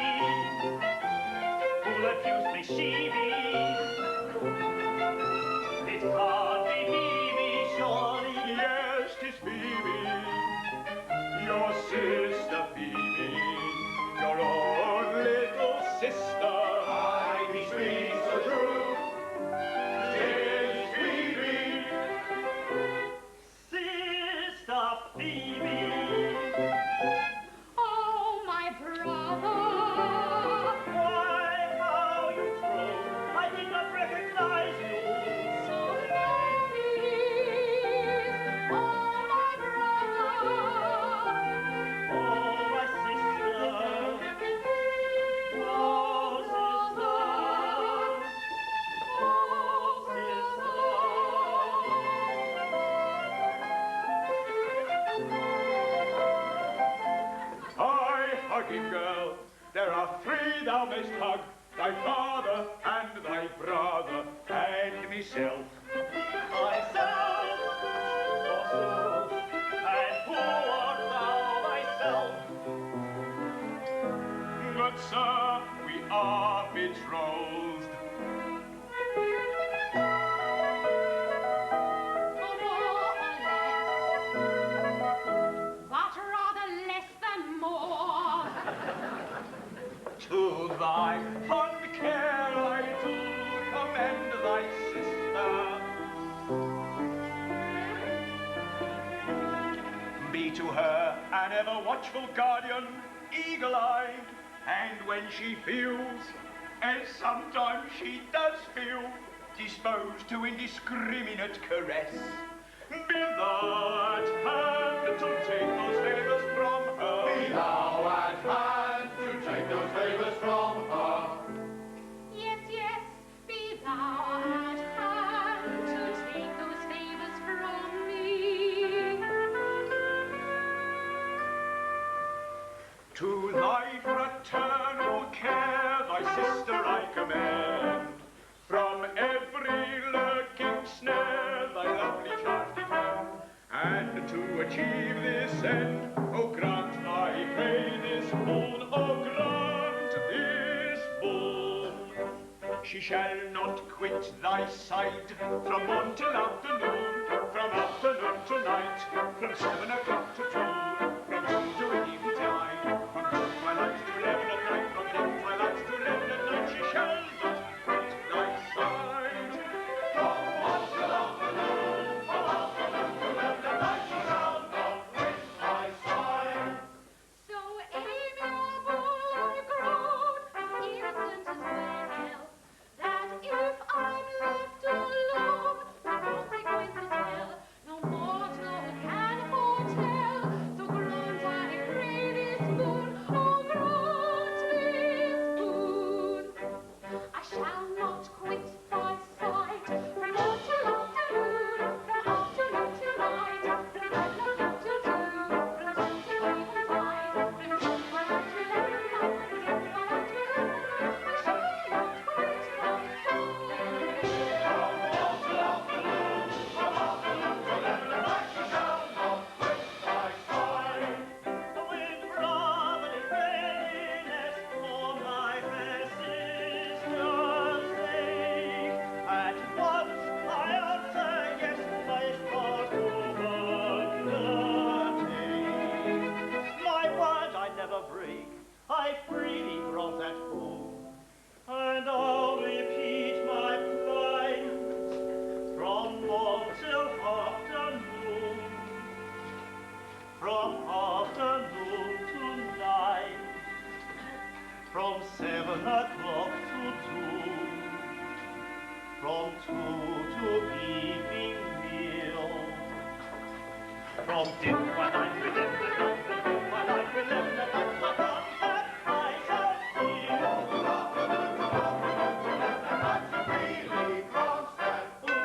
Who'll accuse me, she be? It can't be Phoebe, surely. Yes, 'tis Phoebe, your sister Phoebe, your own little sister. I bespeak the truth. 'Tis Phoebe. Sister Phoebe. Oh, my brother. Why, how you true? I did not recognize you. So please, oh, my brother. Oh, my sister. Oh, sister. Hi, hugging girl, there are three thou mayst hug, thy father and thy brother and myself. Myself, forsooth, and who art thou thyself? But sir, we are betrothed. But rather less than more. To thy fond care I do commend thy sister. Be to her an ever watchful guardian, eagle-eyed, and when she feels, as sometimes she does feel, disposed to indiscriminate caress, be thou at hand to take those favours from her. Be thou at hand to take those favours from her. Yes, yes, be thou at hand achieve this end. Oh, grant, I pray, this boon. Oh, grant this boon. She shall not quit thy side from morn till afternoon, from afternoon to night, from 7 o'clock to 2, from 2 to eventide, from twilight to 11 at night, from twilight to 11 at night. She shall not quit thy side. From morn till afternoon, from afternoon to 11 at night, she shall not quit thy side. So amiable I've grown, innocent as well, that if I'm left alone, the consequences tell, no mortal can foretell. So grant, I pray, this boon, oh grant this boon. I shall not quit thy side, from morn till afternoon, from afternoon till night, from 11 o'clock till 2, from 2 till eventide, from twilight to 11 at night, from twilight to 11 at night. I shall not quit thy With brotherly readiness for my fair sister's sake, at once I answer yes, my part undertake. My word I never break, I freely grant at home, and I'll repeat my plight from morn till afternoon, from afternoon to night, from 7 o'clock to 2, from 2 to evening meal, from dim twilight to 11 at night, from dim twilight to 11 at night, the one that I shall feel. From afternoon to 11 at night, she freely grants that boon.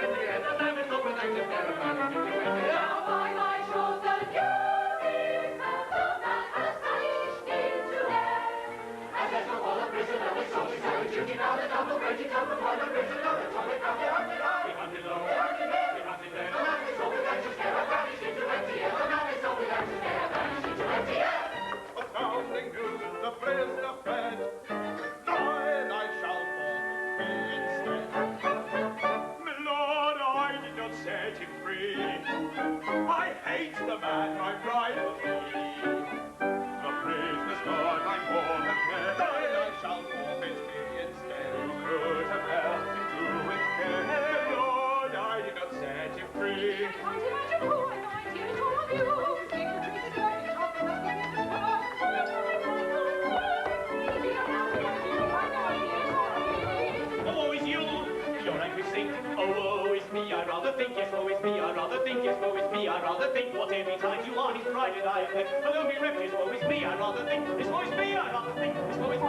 in the end. And now it's not the night of caravan. Now my shows the beauties of the man has vanished into air. And there's no more prisoner with soldiers and duty. Now the Tonbridge is up upon the prisoner. The Tonbridge comes the hunted low. He hunted low. He hunted there. He hunted there. The man is all without his care. Vanished into empty air. The man is all without his care. Vanished into empty air. Astounding news, the prisoner fled. Thine I shall forfeit be instead. My lord, I did not set him free. I hate the man my bride will be. The prisoner's gone, I'm born and fled. Thine I shall forfeit be instead. Who could have helped him to his care? My lord, I did not set him free. I can't imagine who I might hear it all of you. Think the truth is like a chocolate must be in the cover. Oh, woe is you, your angry sink. Oh, woe is me, I rather think, yes, woe is me, I rather think, yes, woe is me, I rather think. What every time you are his pride and I affect. But don't be ripped, yes, woe is me, I rather think, yes, woe is me, I rather think, yes, woe is me,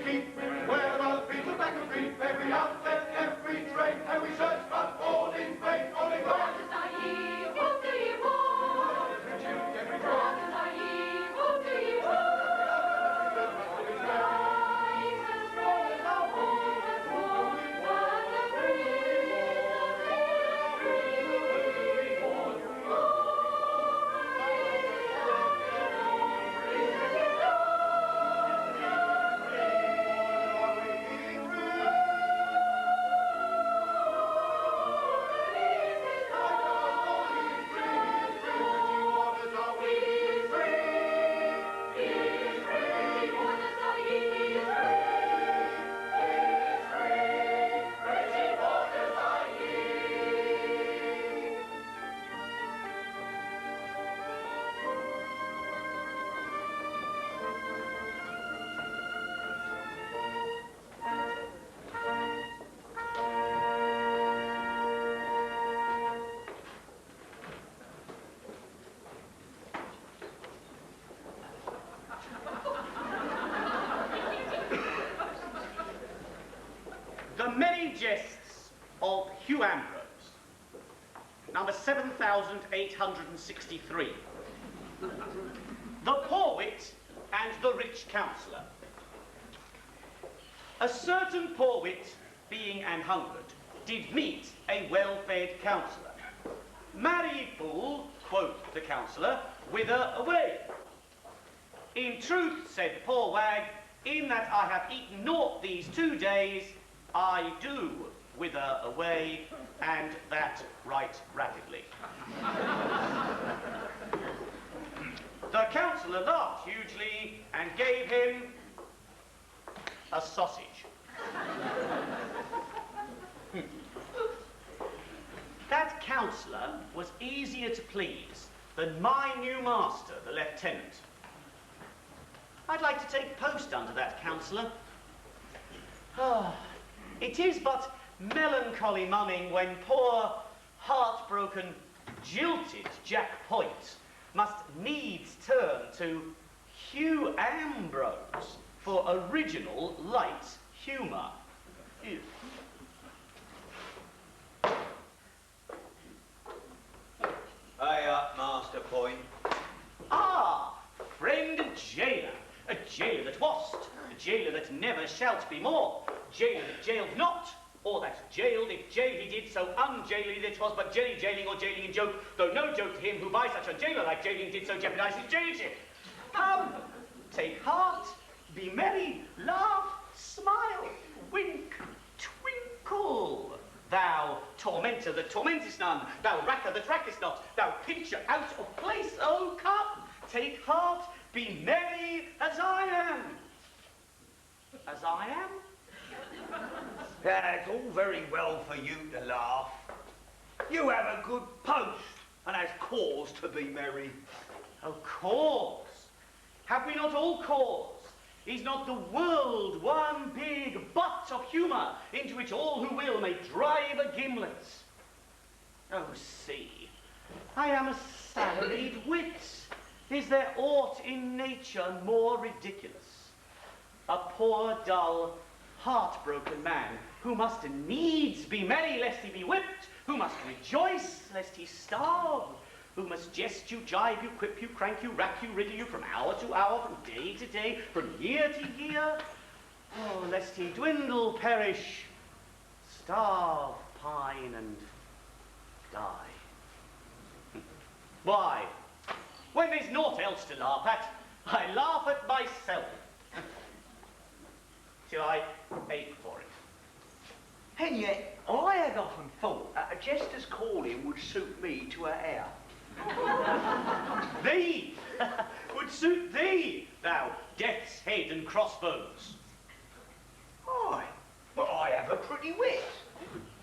keep, where the people back and reap, every outlet, every train, and we search but all in vain, all in vain. What do ye want? Every train, What do ye want? Rise as strong as our home as one, and the freedom we born. The Merry Jests of Hugh Ambrose, number 7863. The Poor Wit and the Rich Counsellor. A certain poor wit, being an hungered, did meet a well-fed counsellor. Marry, fool, quoth the counsellor, whither away? In truth, said the poor wag, in that I have eaten naught these 2 days, I do wither away, and that right rapidly. The counsellor laughed hugely and gave him a sausage. That counsellor was easier to please than my new master, the lieutenant. I'd like to take post under that counsellor. Ah, it is but melancholy mumming when poor, heartbroken, jilted Jack Point must needs turn to Hugh Ambrose for original light humour. Ew. Hey up, Master Point. Ah, friend jailer, a jailer that wast, a jailer that never shalt be more, jailer that jailed not, or that jailed if jail he did, so unjailily that 'twas but jailing or jailing in joke, though no joke to him who by such a jailer like jailing did so jeopardize his jailship. Come, take heart, be merry, laugh, smile, wink, twinkle. Thou tormentor that tormentest none, thou racker that rackest not, thou pincher out of place, oh come, take heart, be merry as I am. As I am? Yeah, it's all very well for you to laugh. You have a good post, and has cause to be merry. Oh, cause? Have we not all cause? Is not the world one big butt of humour into which all who will may drive a gimlet? Oh, see, I am a salaried wit. Is there aught in nature more ridiculous? A poor, dull, heartbroken man who must needs be merry lest he be whipped, who must rejoice lest he starve, who must jest you, jibe you, quip you, crank you, rack you, riddle you from hour to hour, from day to day, from year to year. Oh, lest he dwindle, perish, starve, pine, and die. Why, when there's naught else to laugh at, I laugh at myself. Till I ache for it. And yet, I had often thought that a jester's calling would suit me to a hair. Thee would suit thee, thou death's head and crossbones. Aye, but I have a pretty wit.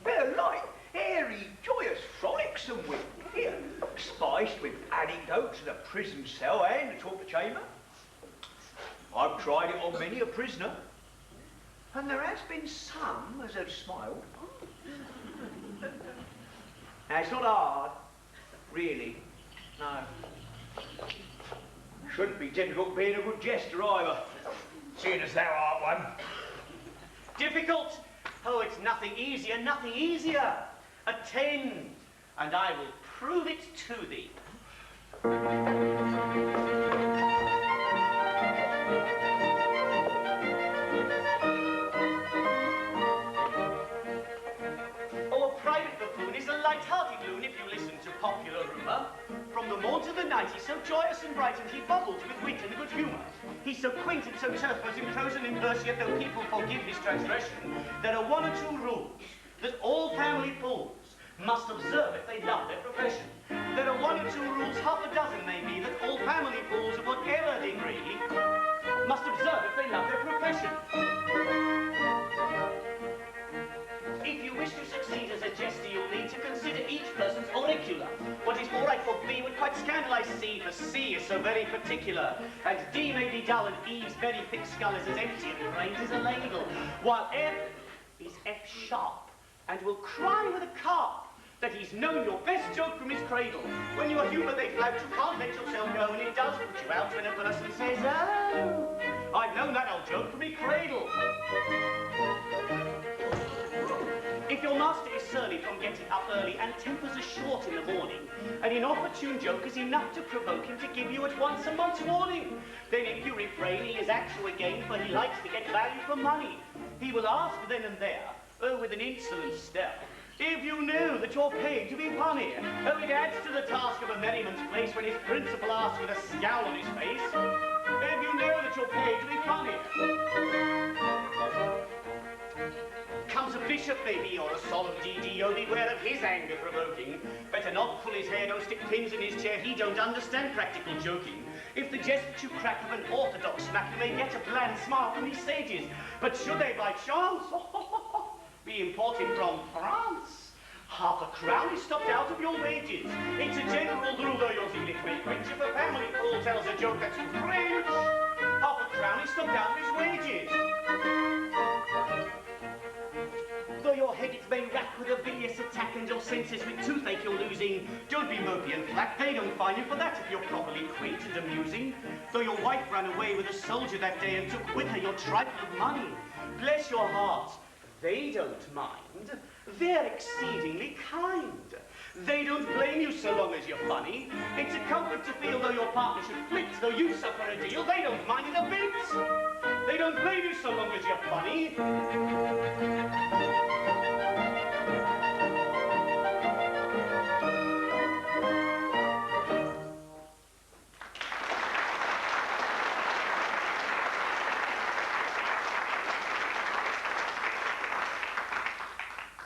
They're light, airy, joyous, frolicsome wit. Here, spiced with anecdotes of the prison cell and the torture chamber. I've tried it on many a prisoner, and there has been some as have smiled. Now, it's not hard, really, no. Shouldn't be difficult being a good jester either. seeing as thou art one. Difficult? Oh, it's nothing easier, nothing easier. Attend, and I will prove it to thee. Oh, a private buffoon is a light-hearted loon if you listen to popular rumour. From the morn to the night he's so joyous and bright, and he bubbles with wit and good humour. He's so quaint and so terse, both in prose and in verse, yet though people forgive his transgression, there are one or two rules that all family fools must observe if they love their profession. There are one or two rules, half a dozen maybe, that all family fools of whatever degree must observe if they love their profession. If you wish to succeed as a jester, you'll need to consider each person's auricular. What is all right for B would quite scandalise C, for C is so very particular. And D may be dull, and E's very thick skull is as empty and brains as a ladle. While F is F sharp, and will cry with a carp that he's known your best joke from his cradle. When you are humour they flout, you can't let yourself go, and it does put you out when a person says, oh, I've known that old joke from his cradle. If your master is surly from getting up early and tempers are short in the morning, an inopportune joke is enough to provoke him to give you at once a month's warning. Then if you refrain, he is actual again, for he likes to get value for money. He will ask then and there, with an insolent stare, if you know that you're paid to be funny. Oh, it adds to the task of a merriman's place when his principal asks with a scowl on his face, if you know that you're paid to be funny. Comes a bishop, maybe, or a solemn DD, oh, beware of his anger provoking. Better not pull his hair, don't stick pins in his chair, he don't understand practical joking. If the jest that you crack of an orthodox smack, you may get a bland smile from these sages. But should they by chance be imported from France, half a crown is stopped out of your wages. It's a general rule, though your zeal it may quench, if a family fool tells a joke that's French, half a crown is stopped out of his wages. Though your head it may rack with a bilious attack and your senses with toothache you're losing, don't be mopey and flat, they don't fine you for that if you're properly quaint and amusing. Though your wife ran away with a soldier that day and took with her your trifle of money, bless your heart, they don't mind, they're exceedingly kind. They don't blame you so long as you're funny. It's a comfort to feel though your partner should flit, though you suffer a deal, they don't mind it a bit. They don't blame you so long as you're funny.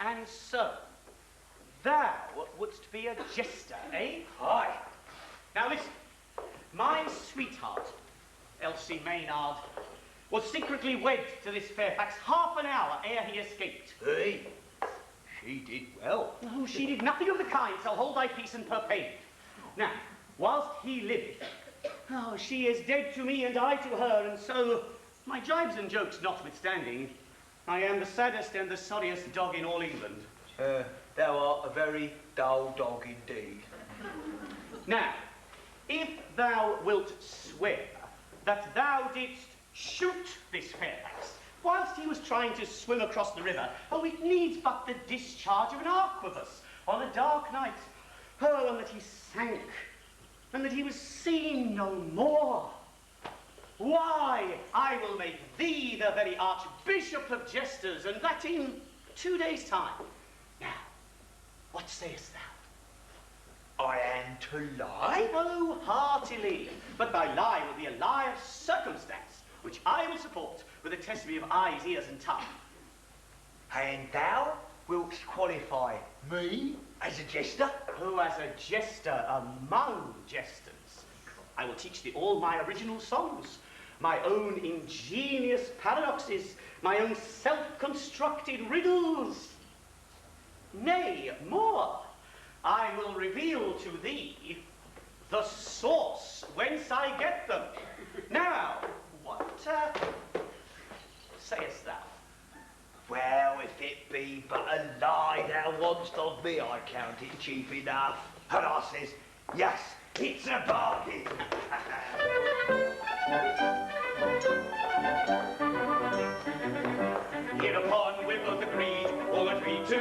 And so, thou wouldst be a jester, eh? Aye. Now listen, my sweetheart, Elsie Maynard, was secretly wed to this Fairfax half an hour ere he escaped. Hey, she did well. No, she did nothing of the kind, so hold thy peace and perpend. Now, whilst he liveth, oh, she is dead to me and I to her, and so, my jibes and jokes notwithstanding, I am the saddest and the sorriest dog in all England. Thou art a very dull dog indeed. Now, if thou wilt swear that thou didst shoot this Fairfax whilst he was trying to swim across the river, oh, it needs but the discharge of an arquebus on a dark night, oh, and that he sank, and that he was seen no more. Why, I will make thee the very Archbishop of Jesters, and that in 2 days' time. Now, what sayest thou? I am to lie? Oh, heartily. But thy lie will be a lie of circumstance, which I will support with a testimony of eyes, ears, and tongue. And thou wilt qualify me as a jester? Oh, as a jester among jesters. I will teach thee all my original songs, my own ingenious paradoxes, my own self-constructed riddles. Nay, more, I will reveal to thee the source whence I get them. Now, what sayest thou? Well, if it be but a lie thou want'st of me, I count it cheap enough. And I says, yes, it's a bargain. Hereupon we both agreed, all agreed to,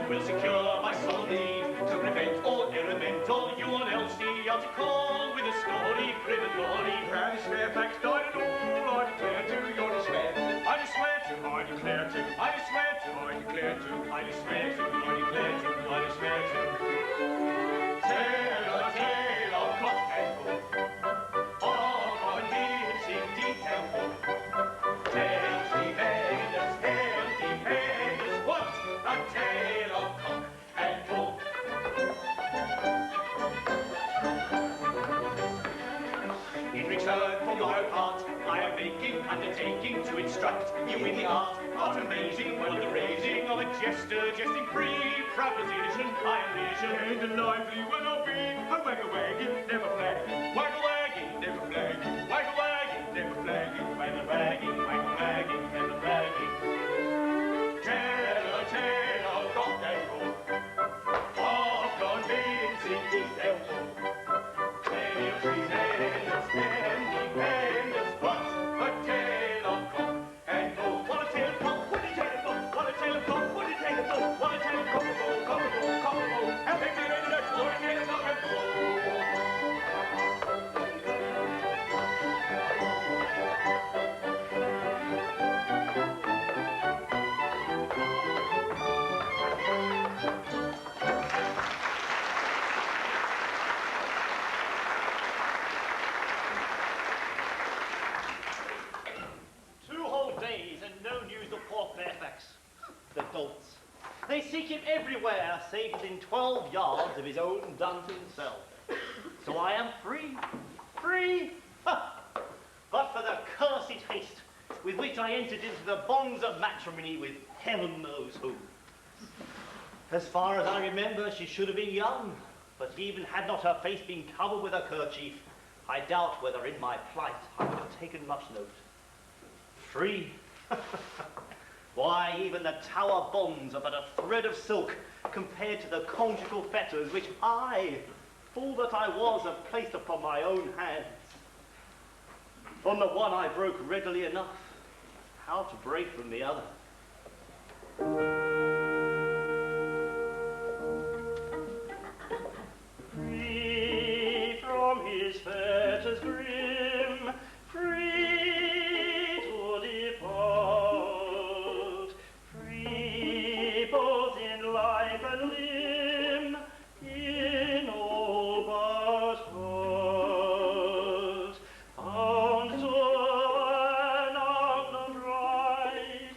will secure my sole need, to prevent all irrement, all you on Elsie are to call with a story, grim and glory. Francis Fairfax died and all I declare to your despair. I swear to, I declare to, I swear to, I declare to, I swear to, I declare to, I swear to. Tale of cock and bull, all convincing detail full. Tale defenders, what a tale of cock and bull. In return for your part, I am making undertaking to instruct you in the art amazing, wonder raising of a jester, jesting free, proposition, I envision, and lively when I'll be a waggle-wagging, never flagging, waggle-wagging, never flagging, waggle-wagging, never flagging, waggle-wagging, waggle-wagging, never flagging. Tell a tale of cock and bull, of convincing detail full. Tales, defenders, and defenders, what a tale of cock and bull. What a tale of cock, what a tale of bull, what a tale of cock, what a tale of bull, what a tale of cock and bull, cock and bull, cock and bull, and what a tale of cock and bull. The dolts. They seek him everywhere, save within 12 yards of his own dungeon cell. So I am free, free, ha! But for the cursed haste with which I entered into the bonds of matrimony with heaven knows who. As far as I remember, she should have been young, but even had not her face been covered with a kerchief, I doubt whether in my plight I would have taken much note. Free? Why, even the tower bonds are but a thread of silk compared to the conjugal fetters which I, fool that I was, have placed upon my own hands. On the one I broke readily enough. How to break from the other? Free from his fetters grim, free to depart, free both in life and limb, in all but heart, bound to an outland ride,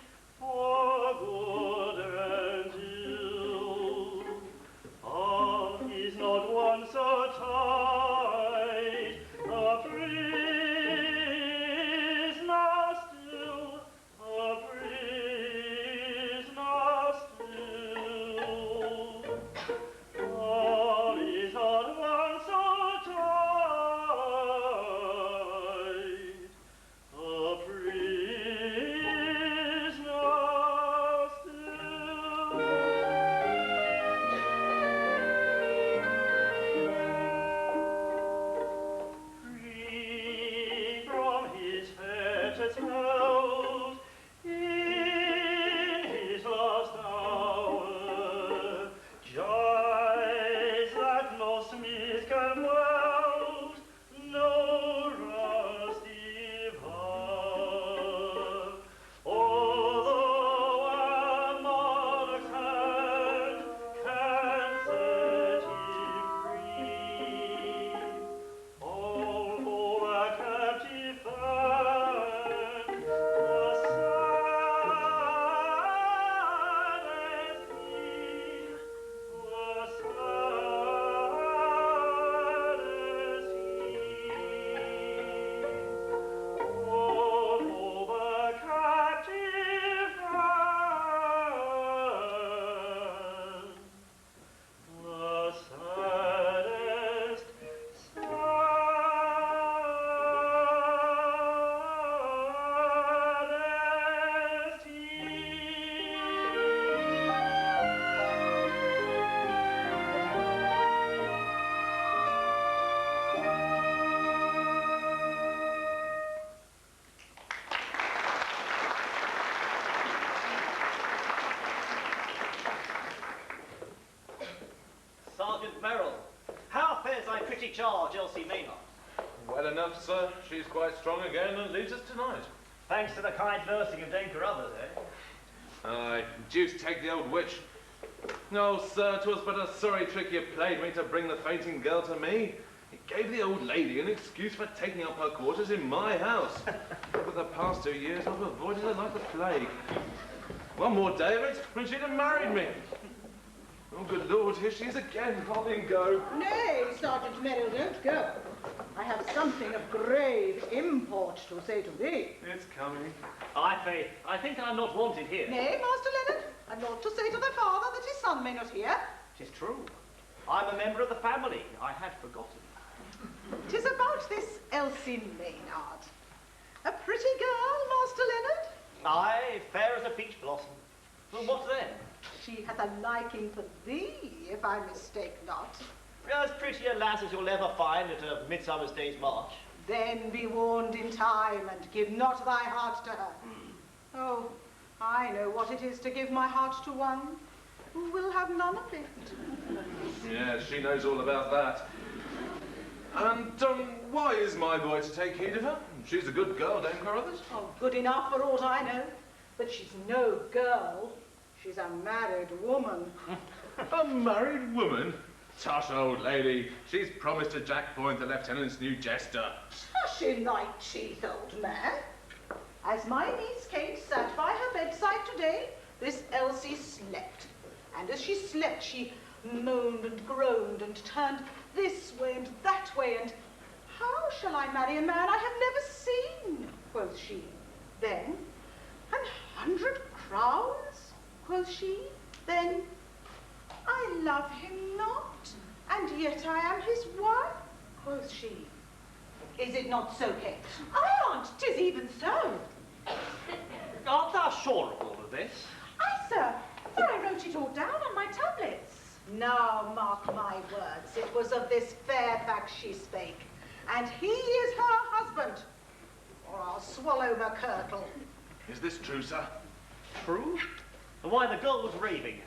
pretty charge, Elsie Maynard. Well enough, sir. She's quite strong again and leaves us tonight. Thanks to the kind nursing of Dame Carruthers, eh? Aye, deuce take the old witch. No, sir, 'twas but a sorry trick you played me to bring the fainting girl to me. It gave the old lady an excuse for taking up her quarters in my house. For the past 2 years, I've avoided her like the plague. One more day of it, when she'd have married me. Oh, good Lord, here she is again. I'll then go. Nay, Sergeant Merrill, don't go. I have something of grave import to say to thee. It's coming. Aye, Faith, I think I'm not wanted here. Nay, Master Leonard, and not to say to thy father that his son may not hear. 'Tis true. I'm a member of the family. I had forgotten. 'Tis about this Elsie Maynard. A pretty girl, Master Leonard. Aye, fair as a peach blossom. Well, what then? She hath a liking for thee, if I mistake not. As pretty a lass as you'll ever find at a midsummer's day's march. Then be warned in time, and give not thy heart to her. Oh, I know what it is to give my heart to one who will have none of it. Yeah, she knows all about that. And, why is my boy to take heed of her? She's a good girl, Dame Carruthers. Oh, good enough for aught I know. But she's no girl. She's a married woman. A married woman? Tush, old lady. She's promised to Jack Point, the lieutenant's new jester. Hush in thy teeth, old man. As my niece Kate sat by her bedside today, this Elsie slept. And as she slept, she moaned and groaned and turned this way and that way, and how shall I marry a man I have never seen, quoth she. Then, 100 crowns, quoth she. Then, I love him not, and yet I am his wife, quoth she. Is it not so, Kate? Aye, aunt, 'tis even so. Art thou sure of all of this? Aye, sir, for I wrote it all down on my tablets. Now mark my words, it was of this fair fact she spake, and he is her husband, or I'll swallow my kirtle. Is this true, sir? True? And why, the girl was raving.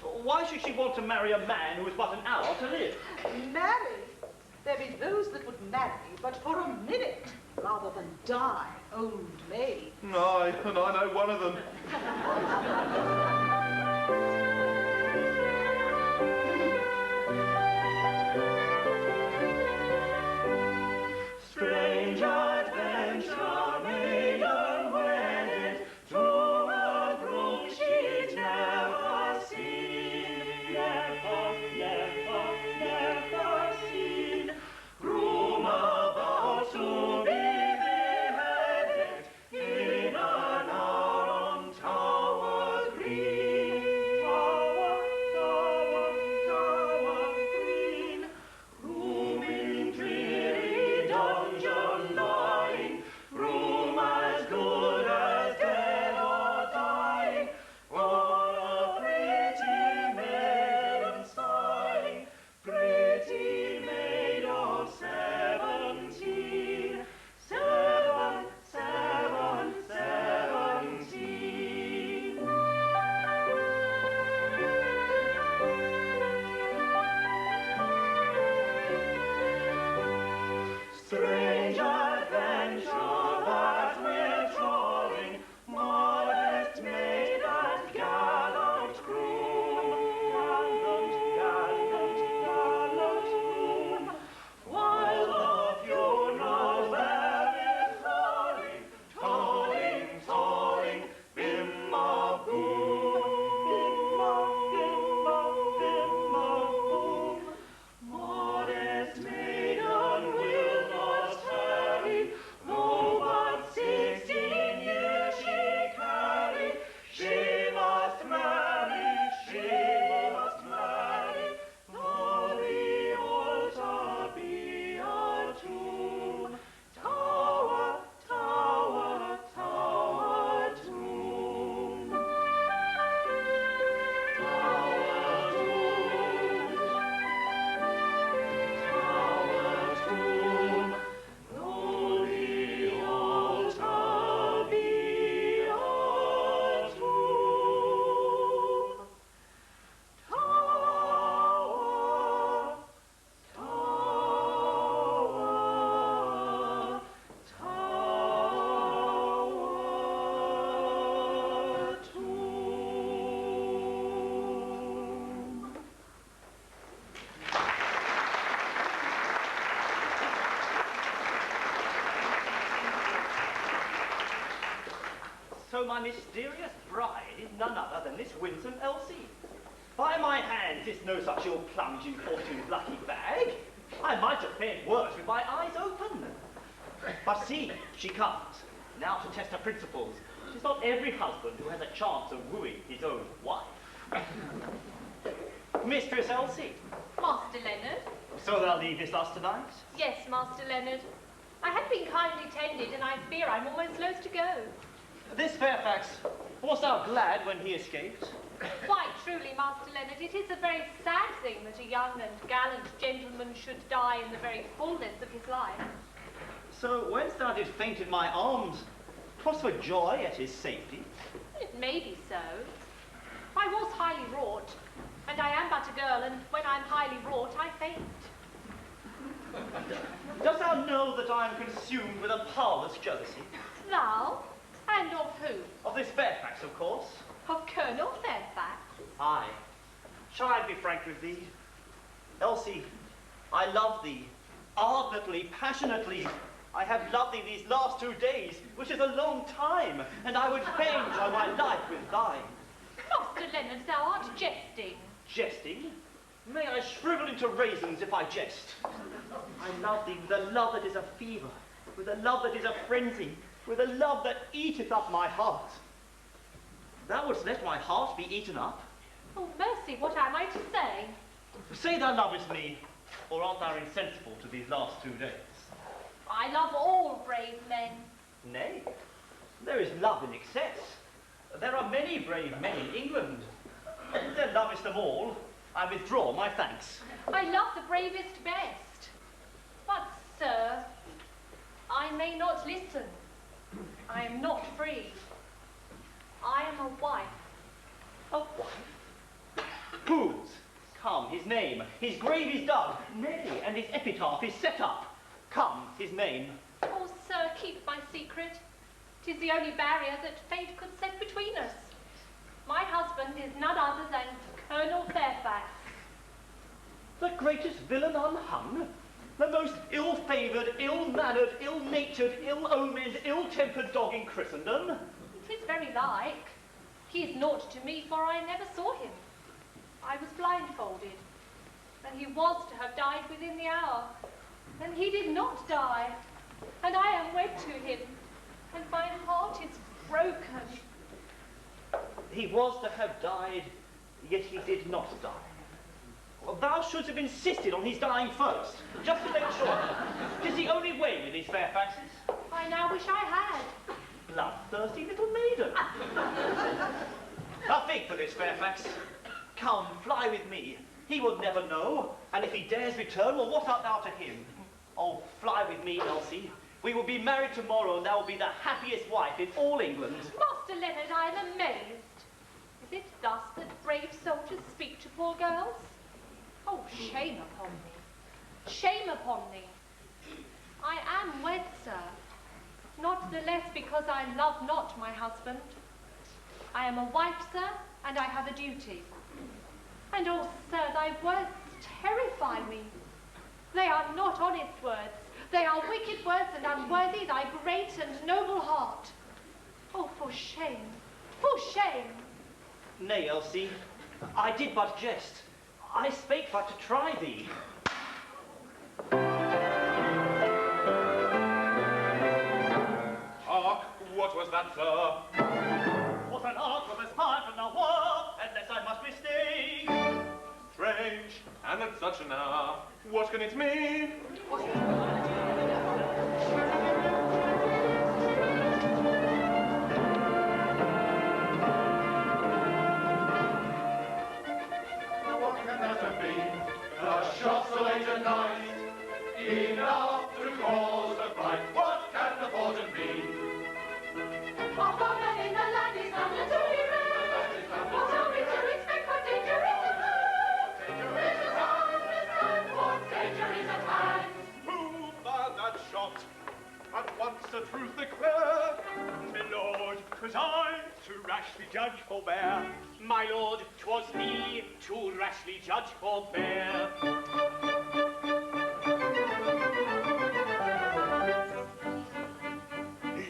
Why should she want to marry a man who has but an hour to live? Marry? There be those that would marry but for a minute, rather than die old maid. Aye, and I know one of them. Strange adventure, maiden wedded to a brook she'd never seen, never seen. Groom about to be beheaded in an hour on town. my mysterious bride is none other than this winsome Elsie. By my hands, it's no such ill plunge in fortune's lucky bag. I might have fared worse with my eyes open. But see, she comes, now to test her principles. 'Tis not every husband who has a chance of wooing his own wife. Mistress Elsie. Master Leonard? So thou leavest us tonight? Yes, Master Leonard. I have been kindly tended, and I fear I'm almost loath to go. This Fairfax, wast thou glad when he escaped? Quite truly, Master Leonard, it is a very sad thing that a young and gallant gentleman should die in the very fullness of his life. So whence thou didst faint in my arms, 'twas for joy at his safety? It may be so. I was highly wrought, and I am but a girl, and when I'm highly wrought, I faint. Dost thou know that I am consumed with a powerless jealousy? Thou? And of who? Of this Fairfax, of course. Of Colonel Fairfax? Aye. Shall I be frank with thee? Elsie, I love thee. Ardently, passionately. I have loved thee these last 2 days, which is a long time, and I would fain join my life with thine. Master Leonard, thou art jesting. Jesting? May I shrivel into raisins if I jest. I love thee with a love that is a fever, with a love that is a frenzy, with a love that eateth up my heart. Thou wouldst let my heart be eaten up? Oh, mercy, what am I to say? Say thou lovest me, or art thou insensible to these last 2 days? I love all brave men. Nay, there is love in excess. There are many brave men in England. If thou lovest them all, I withdraw my thanks. I love the bravest best. But, sir, I may not listen. I am not free. I am a wife. A wife? Whose? Come, his name. His grave is dug. Nay, and his epitaph is set up. Come, his name. Oh, sir, keep my secret. 'Tis the only barrier that fate could set between us. My husband is none other than Colonel Fairfax. The greatest villain unhung? The most ill-favoured, ill-mannered, ill-natured, ill-omened, ill-tempered dog in Christendom? It is very like. He is naught to me, for I never saw him. I was blindfolded, and he was to have died within the hour. And he did not die, and I am wed to him, and my heart is broken. He was to have died, yet he did not die. Well, thou shouldst have insisted on his dying first, just to make sure. 'Tis the only way with these Fairfaxes. I now wish I had. Bloodthirsty little maiden. A fig for this, Fairfax. Come, fly with me. He will never know, and if he dares return, well, what art thou to him? Oh, fly with me, Elsie. We will be married tomorrow, and thou will be the happiest wife in all England. Master Leonard, I am amazed. Is it thus that brave soldiers speak to poor girls? Oh, shame upon me. Shame upon me. I am wed, sir. Not the less because I love not my husband. I am a wife, sir, and I have a duty. And oh, sir, thy words terrify me. They are not honest words. They are wicked words and unworthy thy great and noble heart. Oh, for shame, for shame. Nay, Elsie, I did but jest. I spake but to try thee. Hark, what was that, sir? What an art was a spy from the war, unless I must mistake. Strange, and at such an hour. What can it mean? What can that have been? A shot so late at night, enough to cause a fright. What can the fortune be? Our father in the land is under to be read. What are we to expect? What danger is at hand? What danger is at hand? Who fired that shot? At once the truth declare. My lord, 'twas I, to rashly judge forbear. My lord, 'twas me, to rashly judge forbear.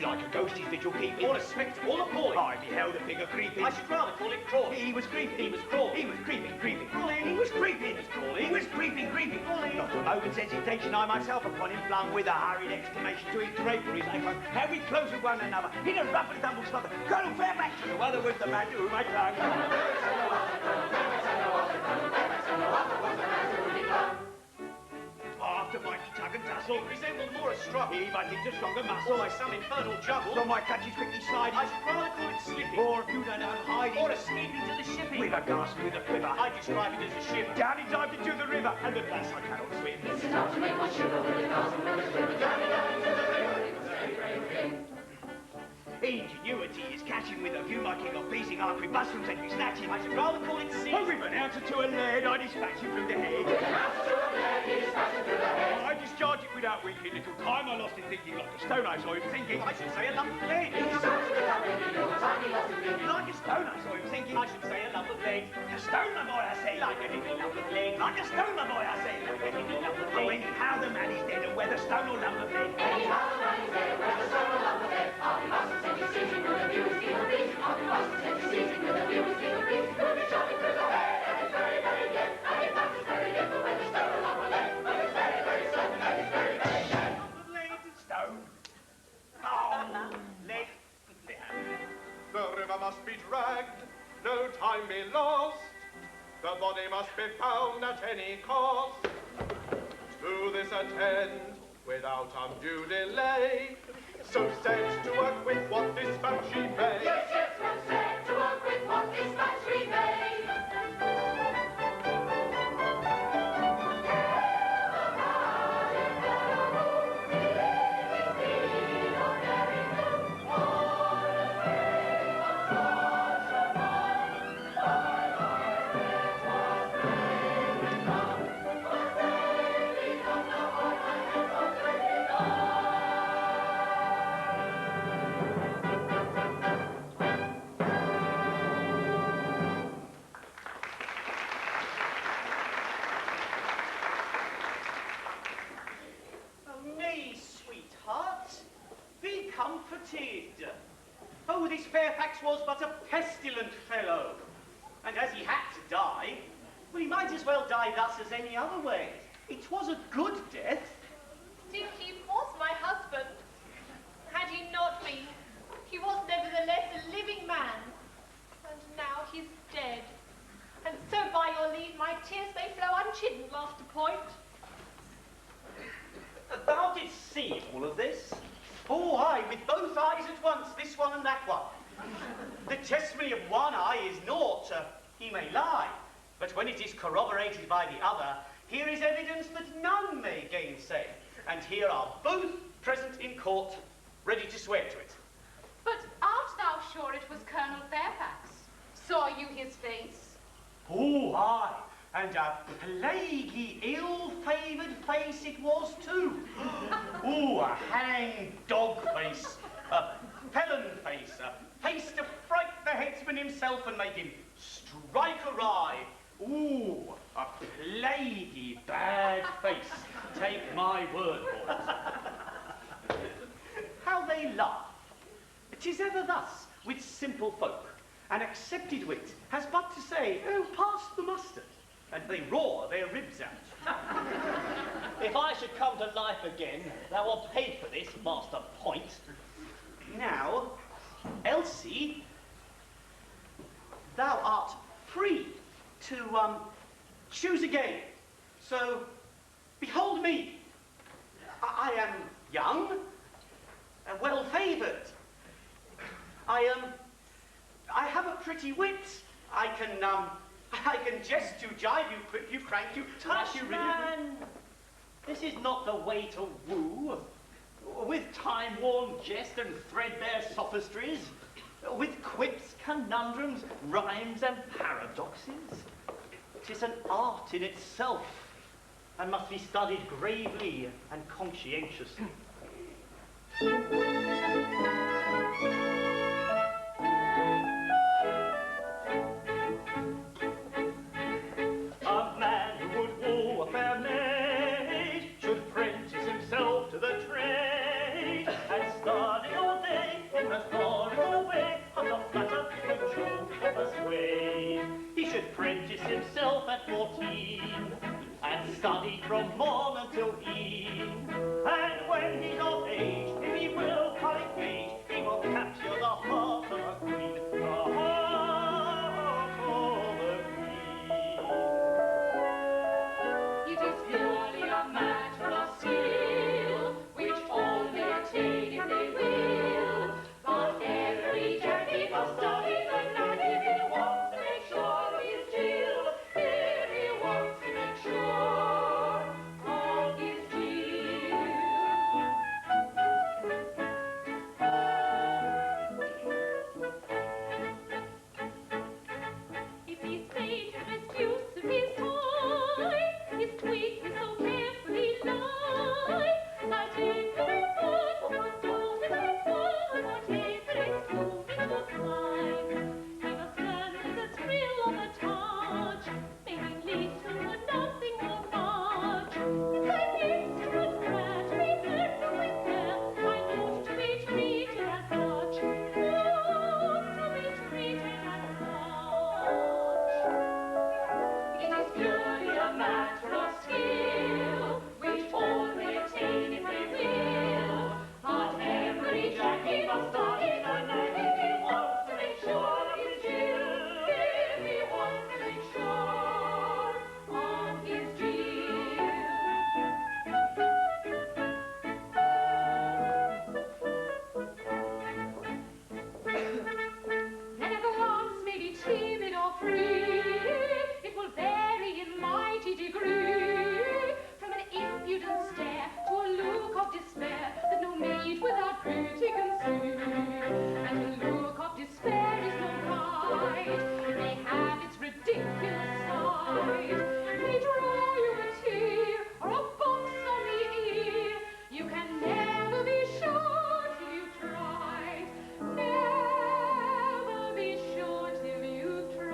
Like a ghostly figure confidential keeping. Or a spectre, or appalling. I beheld a figure creeping. I should rather call it crawling. He was creeping. He was crawling. He was creeping, creeping. Crawling. He was creeping. He was crawling. He was creeping, creeping. Crawling. Not a moment's hesitation, I myself upon him flung with a hurried exclamation to his draperies apron. How we close with one another. In a rough and tumble slaughter. Colonel Fairfax, no other was the man to whom I clung. After my tug and tussle, It resembled more a struggle. he but into stronger muscle. Or by some infernal juggle. So my clutches quickly sliding. I should rather call it slipping. Or if you don't know, hiding. Or escape into the shipping. With a gasp, with a quiver. I describe it as a ship. Down he dived into the river, and at last I cannot swim. This is not to make one shiver with a thousand rivers river. Down into the river, it was very brave of him. Ingenuity is catching with a view my king of pleasing archery bustles and be snatching. I should rather call it sea. Oh, with an answer to a lead, I dispatch him through the head. With an answer to a lead, he dispatched him through the head. I discharge it without winking. Little time I lost in thinking, like a stone I saw him sinking. I should say a lump of lead. He dispatched without winking, little time he lost him thinking. Like a stone I saw him sinking. I should say a lump of lead. A stone, my boy, I say. Like a little lump of lead. Like a stone, my boy, I say. Like a little lump of Oh, lead. anyhow the man is dead, and whether stone or lump of lead. Anyhow the man is dead, whether stone or lump of lead. I'll be mustn't send you seizing with a view as evil beast. I'll be mustn't send you seizing with a view as evil beast. We'll be shot through the head, and it's very, very dead. And if that is very dead, but whether stone or lump of lead, but it's very, very certain that it's very, very dead. Lead and stone. Oh, lead. The river must be dragged, no time be lost. The body must be found at any cost. To this attend without undue delay. So set to work with what dispatch ye may. Yes, yes, we'll set to work with what dispatch we may. Nay, sweetheart, be comforted. Oh, this Fairfax was but a pestilent fellow. And as he had to die, well, he might as well die thus as any other way. It was a good death. Still, he was my husband. Had he not been, he was nevertheless a living man. And now he's dead. And so, by your leave, my tears may flow unchidden, Master Point. Thou didst see all of this? Oh, aye, with both eyes at once, this one and that one. The testimony of one eye is naught. He may lie, but when it is corroborated by the other, here is evidence that none may gainsay. And here are both present in court, ready to swear to it. But art thou sure it was Colonel Fairfax? Saw you his face? Oh, aye, and a plaguey ill-favoured face it was too. Oh, a hang-dog face, a felon face, a face to fright the headsman himself and make him strike awry. Ooh, a plaguey bad face, take my word for it. How they laugh. 'Tis ever thus with simple folk. An accepted wit has but to say, oh, pass the mustard, and they roar their ribs out. If I should come to life again, thou wilt pay for this, Master Point. Now, Elsie, thou art free to choose again. So, behold me. I am young, well favoured. I have a pretty wit. I can jest you, jibe you, quip you, crank you, touch you, Man, this is not the way to woo. With time-worn jest and threadbare sophistries, with quips, conundrums, rhymes and paradoxes. 'Tis an art in itself, and must be studied gravely and conscientiously. A man who would woo a fair maid should prentice himself to the trade and study all day in the at 14 and studied from morn until eve. And when he's of age, if he will cultivate, he will capture the heart of a queen, the heart of a queen. It is purely a matter of skill, which all may attain if they will. But every jockey must study the night if he wants to make sure of his skill. If he wants to make sure of his skill. If he's made a misuse of his time, his tweak is so carefully lined, that if any bird was told in his son, whatever is moved into climb, he must learn with the thrill of the touch, making little or nothing or much. It's like instrument prayer to be heard from within, and ought to be treated as such. Ought to be treated as such. It is purely a matter of skill, which all may attain if they will. But every jockey must study the night if he wants to make sure of his skill. If he wants to make sure of his skill. Never once may be timid or free. It will vary in mighty degree, from an impudent stare to a look of despair that no maid without pity can see. And a look of despair is no guide, may have its ridiculous side, may draw you a tear or a box on the ear. You can never be sure till you've tried. Never be sure till you've tried.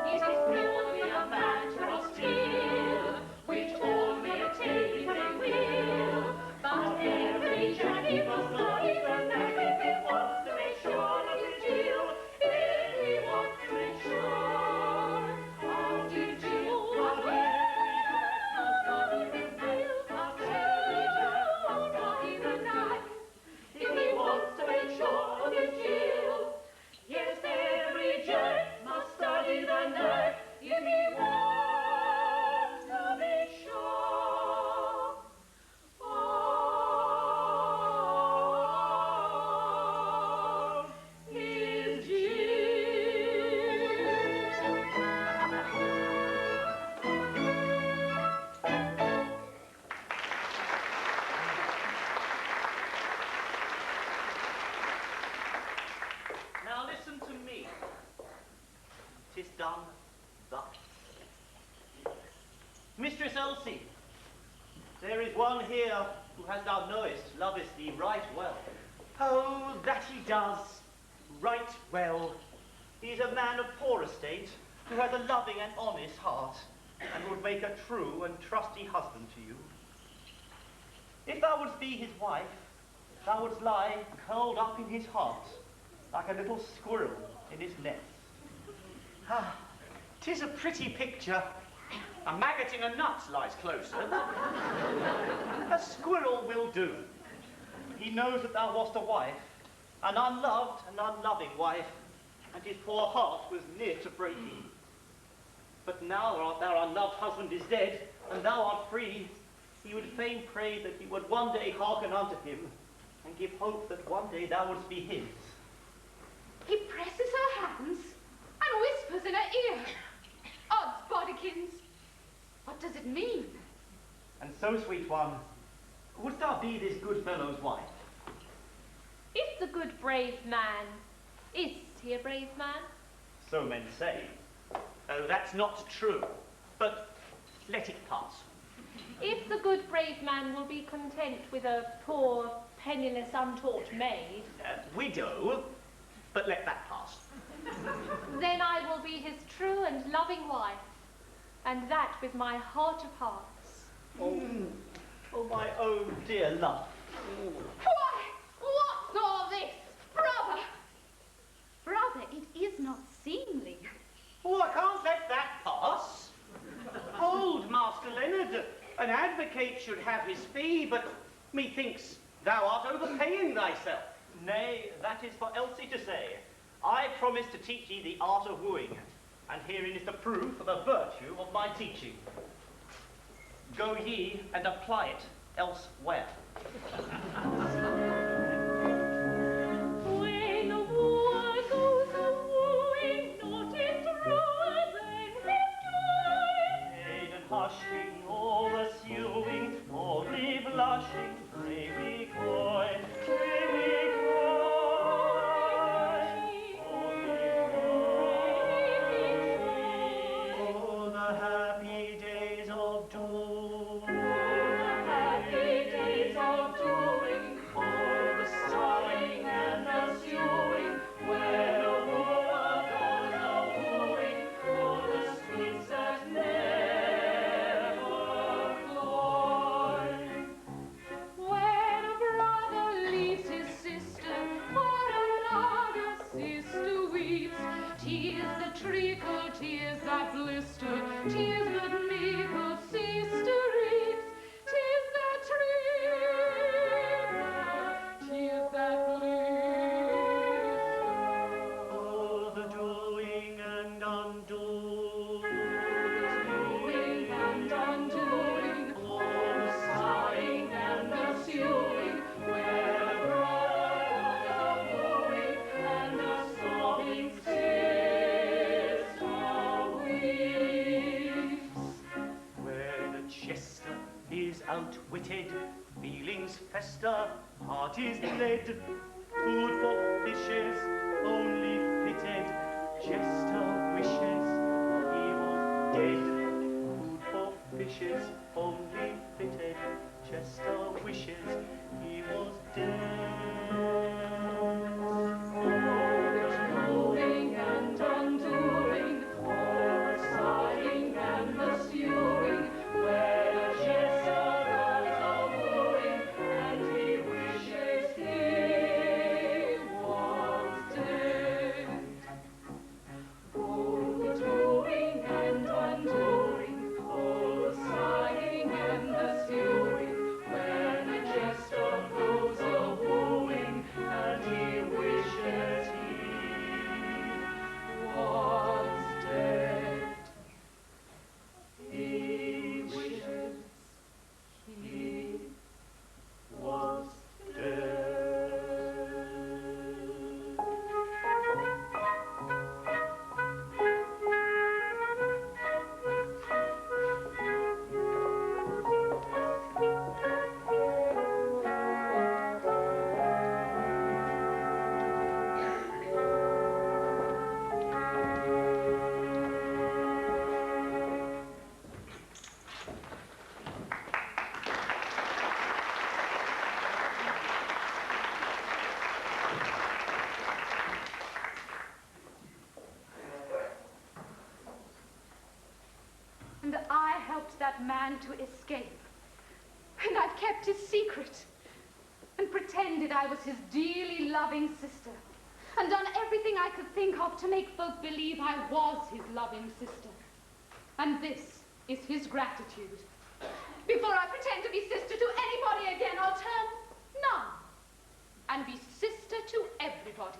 It is purely a matter of skill, which all may attain if they will. But every jockey must study the night if he wants to make sure of his skill. If he wants to make sure of his skill. But every jockey must study the skill. But every jockey must study the night if he wants to make sure of his skill. Yes, every jock must study the night if he wants to make sure of his Now listen to me. 'Tis done thus. Mistress Elsie, there is one here who, as thou knowest, loveth thee right well. Oh, that he does. Right well. He is a man of poor estate, who has a loving and honest heart, and would make a true and trusty husband to you. If thou wouldst be his wife, thou wouldst lie curled up in his heart, like a little squirrel in his nest. Ah, 'tis a pretty picture. A maggot in a nut lies closer. A squirrel will do. He knows that thou wast a wife, an unloved and unloving wife, and his poor heart was near to breaking. But now that our unloved husband is dead, and thou art free, he would fain pray that he would one day hearken unto him, and give hope that one day thou wouldst be his. He presses her hands and whispers in her ear. Odds bodikins, what does it mean? And so, sweet one, wouldst thou be this good fellow's wife? Is the good brave man, is he a brave man? So men say. Oh, that's not true. But let it pass. If the good brave man will be content with a poor, penniless, untaught maid, Widow, but let that pass. then I will be his true and loving wife, and that with my heart of hearts. Oh, my own dear love. Why, what's all this, brother? Brother, it is not seemly. should have his fee, but methinks thou art overpaying thyself. Nay, that is for Elsie to say. I promise to teach ye the art of wooing, and herein is the proof of the virtue of my teaching. Go ye and apply it elsewhere. When a wooer goes a-wooing, not in truer than his joy. Maiden hushing, all assuming, only blushing, bravely coy, bravely coy, oh, the happy days of doom, Happy days of doing, oh, the sighing and the sewing, when a wooer goes a-wooing, oh, the sweets that never cloy. when a brother leaves his sister, for another sister weeps, tears that trickle, tears that blister, tears that make a sister reaps, tears that trickle, tears that blister. Oh, the doing and undoing, Doing and undoing, oh, the sighing and the sewing, where a brother goes a-wooing, and a sobbing sister weeps. where the jester is outwitted, feelings fester, heart is bled, food for fishes, only fitted, jester wishes he was dead. Food for fishes, only fitted, jester wishes he was dead. Doing and undoing, all the sighing and the sewing, where the jester goes a-wooing, and he wishes he was dead. Oh, the doing and undoing, all the sighing and the sewing, where the jester goes a-wooing, and he wishes he was dead. He wishes he was dead. And I helped that man to escape. And I've kept his secret. And pretended I was his dearly loving sister. And done everything I could think of to make folk believe I was his loving sister. And this is his gratitude. Before I pretend to be sister to anybody again, I'll turn none. And be sister to everybody.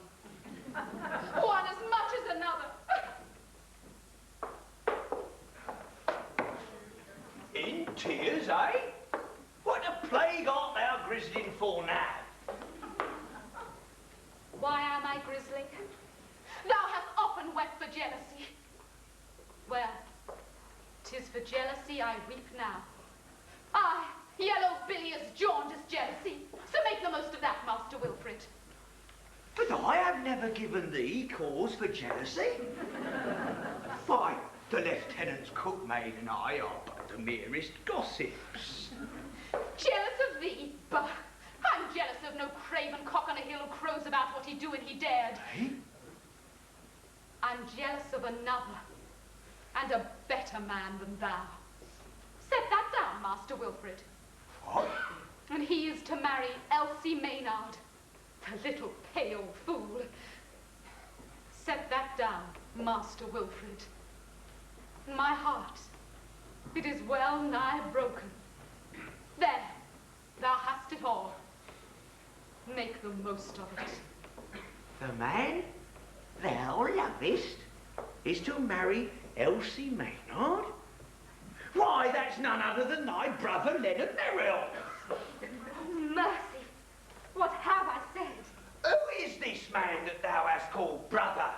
One as much as another. In tears, eh? What the plague art thou grizzling for now? Why am I grizzling? Thou hast often wept for jealousy. Well, 'tis for jealousy I weep now. Aye, yellow bilious jaundice jealousy. So make the most of that, Master Wilfrid. But I have never given thee cause for jealousy. Why, the lieutenant's cookmaid and I are but the merest gossips. Jealous of thee? Bah! I'm jealous of no craven cock on a hill who crows about what he'd do when he dared. Eh? I'm jealous of another, and a better man than thou. Set that down, Master Wilfrid. What? And he is to marry Elsie Maynard, the little pale fool. Set that down, Master Wilfrid. My heart, it is well nigh broken. There, thou hast it all. Make the most of it. The man thou lovest is to marry Elsie Maynard? Why, that's none other than thy brother Leonard Merrill. Mercy, what have I said? Who is this man that thou hast called brother,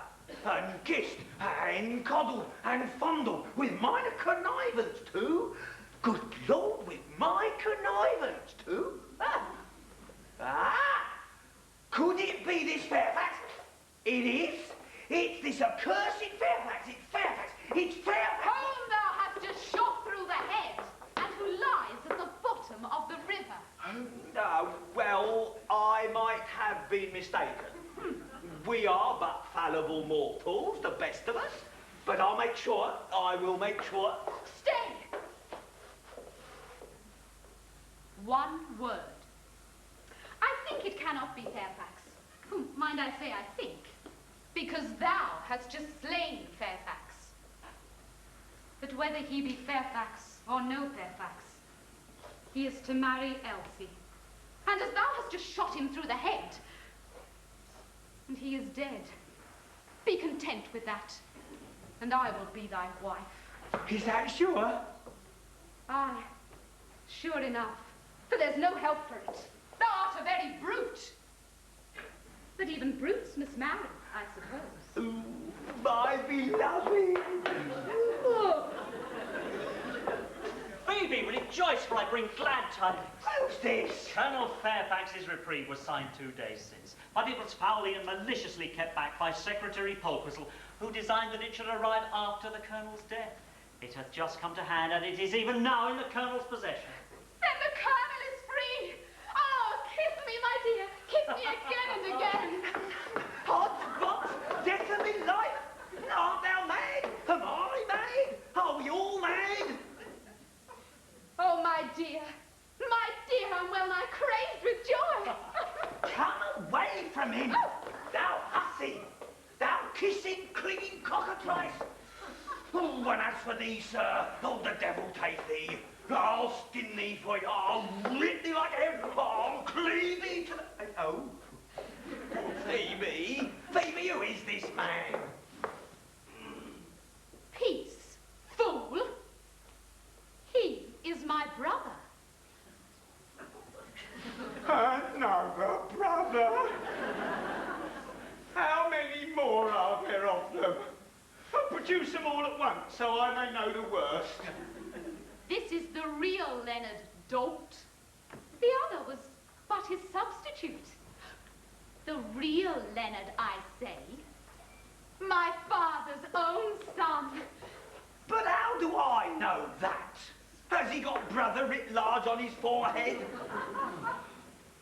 and kissed, and coddled, and fondled, with minor connivance too? Good Lord, with my connivance too? Could it be this Fairfax? It is. It's this accursed Fairfax. It's Fairfax. It's Fairfax. Whom thou hast just shot through the head, and who lies at the bottom of the river. Well, I might have been mistaken. We are but fallible mortals, the best of us. But I'll make sure. I will make sure. Stay! One word. I think it cannot be Fairfax. Mind I say I think. Because thou hast just slain Fairfax. But whether he be Fairfax or no Fairfax, he is to marry Elsie. And as thou hast just shot him through the head, and he is dead, be content with that, and I will be thy wife. Is that sure? Aye, sure enough, for there's no help for it. Thou art a very brute. But even brutes must marry, I suppose. Ooh, my beloved. Phoebe, rejoice, for I bring glad tidings. Who's this? Colonel Fairfax's reprieve was signed 2 days since, but it was foully and maliciously kept back by Secretary Polkwhistle, who designed that it should arrive after the Colonel's death. It hath just come to hand, and it is even now in the Colonel's possession. Then the Colonel is free! Oh, kiss me, my dear! Kiss me again and again! What? Death of me life? Art thou mad? Am I mad? Are we all mad? Oh, my dear, I'm well nigh crazed with joy. Come away from him, thou hussy, thou kissing, clinging cockatrice. Oh, and as for thee, sir, oh, the devil take thee. I'll skin thee for you. I'll rip thee like a I'll cleave thee to the... Oh, Phoebe, Phoebe, who is this man? Peace, fool. He is my brother. Another brother? How many more are there of them? I'll produce them all at once so I may know the worst. This is the real Leonard Dolt. The other was but his substitute. The real Leonard, I say. My father's own son. But how do I know that? Has he got brother writ large on his forehead?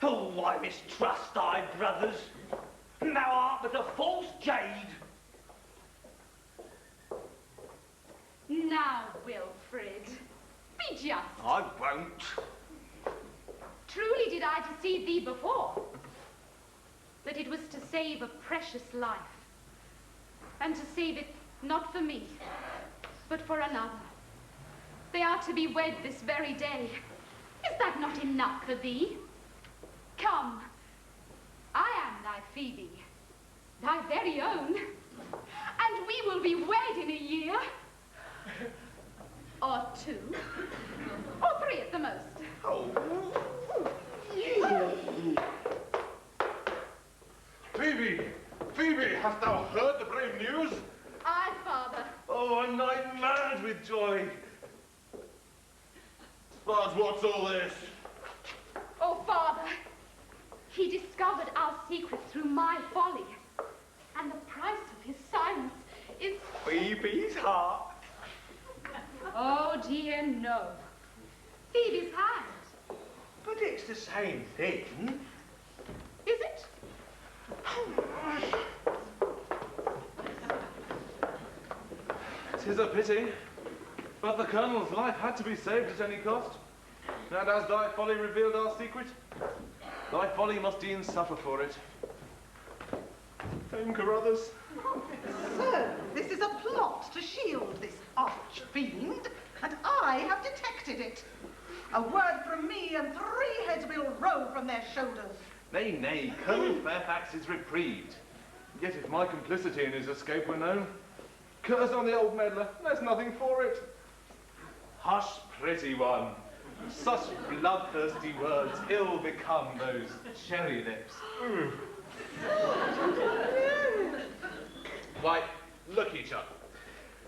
Oh, I mistrust thy brothers. Thou art but a false jade. Now, Wilfrid, be just. I won't. Truly did I deceive thee before, but it was to save a precious life, and to save it not for me, but for another. They are to be wed this very day. Is that not enough for thee? Come, I am thy Phoebe, thy very own, and we will be wed in a year, or 2, or 3 at the most. Oh. Phoebe! Phoebe, hast thou heard the brave news? Aye, father. Oh, and I'm mad with joy. But what's all this? Oh, father, he discovered our secret through my folly, and the price of his silence is... Phoebe's heart. Oh, dear, no. Phoebe's hand. But it's the same thing. Is it? 'Tis a pity, but the Colonel's life had to be saved at any cost. And as thy folly revealed our secret, thy folly must e'en suffer for it. Dame Carruthers. So, this is a plot to shield this arch-fiend, and I have detected it. A word from me and 3 heads will roll from their shoulders. Nay, nay, Colonel Fairfax is reprieved. Yet if my complicity in his escape were known, curse on the old meddler, there's nothing for it. Hush, pretty one. Such bloodthirsty words ill become those cherry lips. Why, look each other.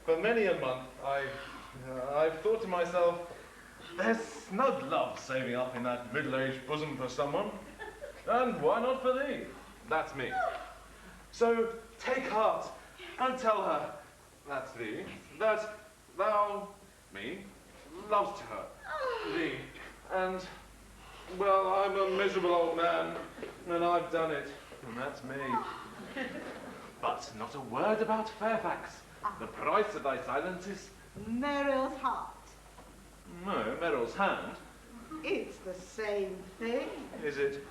For many a month, I've thought to myself, there's snug love saving up in that middle-aged bosom for someone. And why not for thee? That's me. So take heart and tell her, that's thee, that thou, me, loves her, thee. And, well, I'm a miserable old man, and I've done it, and that's me. But not a word about Fairfax. The price of thy silence is... Meryl's heart. No, Meryl's hand. It's the same thing. Is it?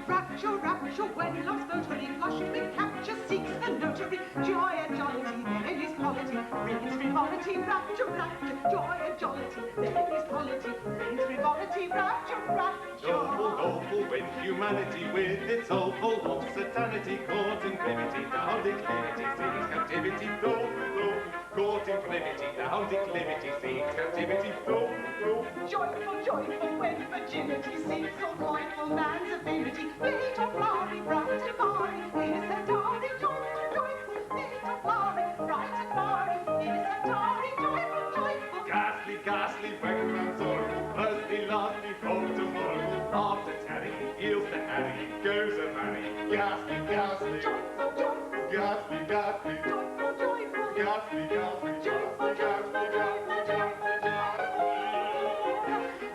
Rapture, rapture, when love's votary flushing with capture seeks the notary. Joy and jollity, there is polity, reigns frivolity. Rapture, rapture, joy and jollity, there is polity, reigns frivolity. Rapture, rapture. Doleful, doleful, when humanity with its soul full of satanity, caught in privity, down declivity, seeks captivity, doleful, doleful, caught in privity, down declivity, seeks captivity, doleful, doleful. Joyful, joyful, when virginity seeks all joyful man's affinity. Fate of glory, bright and fiery, innocent darling, joyful, joyful. Fate of glory, bright and fiery, innocent darling, joyful, joyful. Ghastly, ghastly, when man's sorrowful, thirsty, lastly, from tomorrow. After Terry, he yields to Harry, goes a marry. Ghastly, ghastly, Joyful, joyful, ghastly, ghastly, joyful, joyful, ghastly, ghastly, joyful, joyful, joyful, joyful, joyful.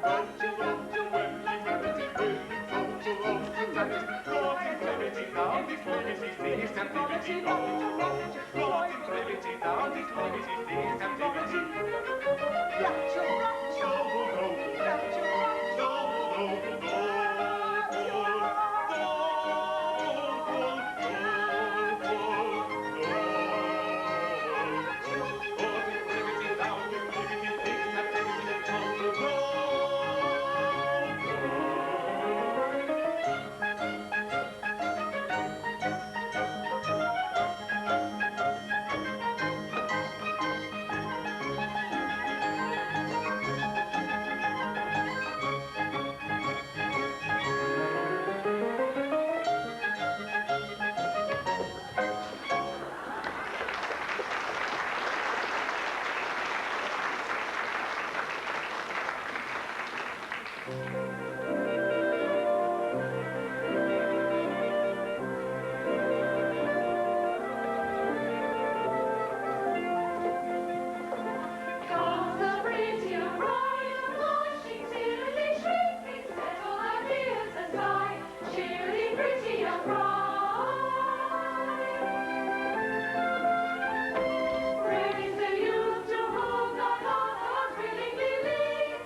Rapture, rapture, when humanity with its soul full of satanity, caught in privity, down declivity, seeks captivity, caught in privity, down declivity, seeks captivity. Rapture, rapture, Doleful, doleful, rapture, rapture. doleful, doleful, Comes the pretty bride, blushing, tearily shrinking, set all her fears aside, cheerily pretty and bright. Praise the youth to whom thy heart willingly linking.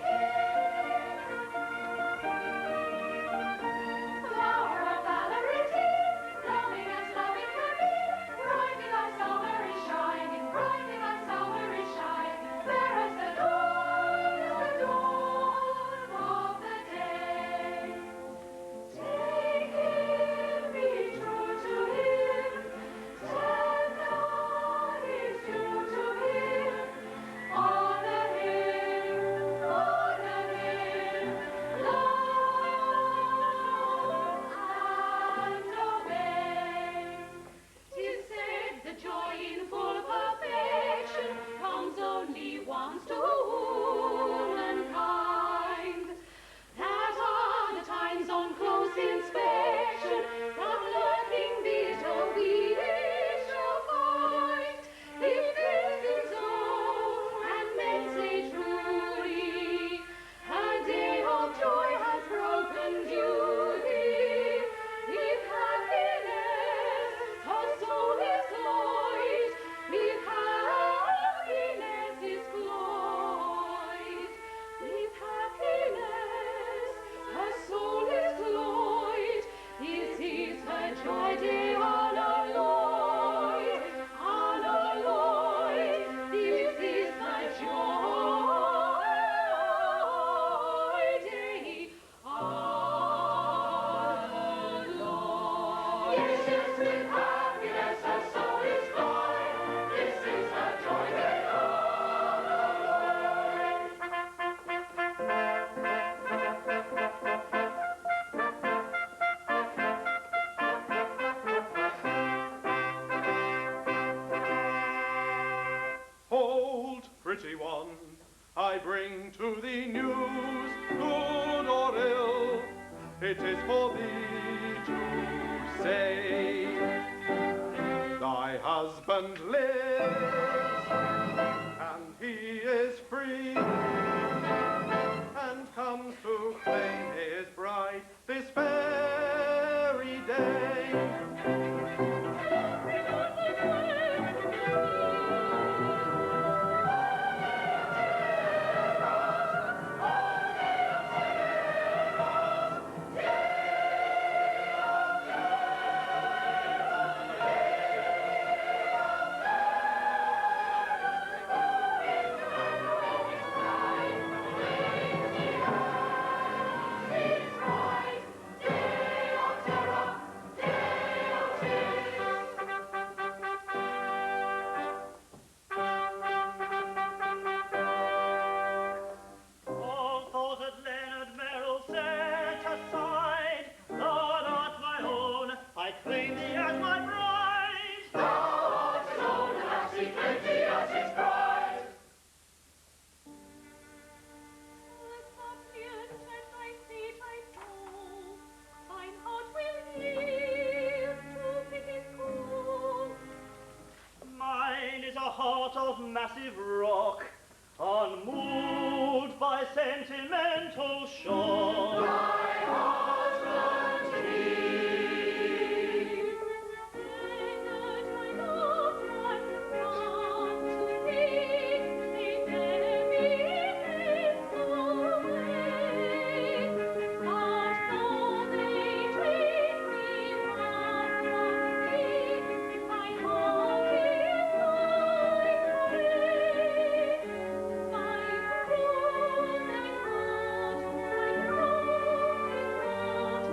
I bring to thee news, good or ill, it is for thee to say. Thy husband lives, and he is free, and comes to claim his bride this very day. All thought that Leonard Merrill set aside, thou art my own, I claim thee as my bride. Thou art his own, as he claims thee as his bride. Suppliant at thy feet I fall, thine heart will yield to pity's call. Mine is a heart of massive rock, unmoved by sentimental shock. Thy husband he. Leonard, my loved one, come to thee, may there be bliss away. But though they treat me wrongfully, my heart is thine away. My frozen heart, my broken heart,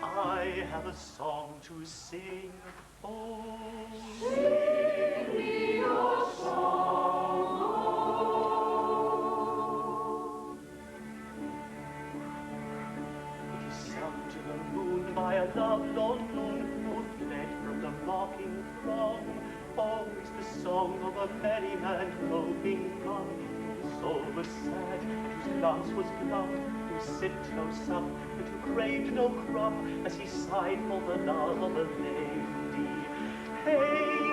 I have a song to sing. Oh, Sing me your song. It is sung to the moon by a lovelorn moon who fled from the mocking throng. Oh, it's the song of a merry man hoping gone, whose soul was sad, whose lance was glum, who sipped no sup, and who craved no crumb, as he sighed for the love of a lady. Hey,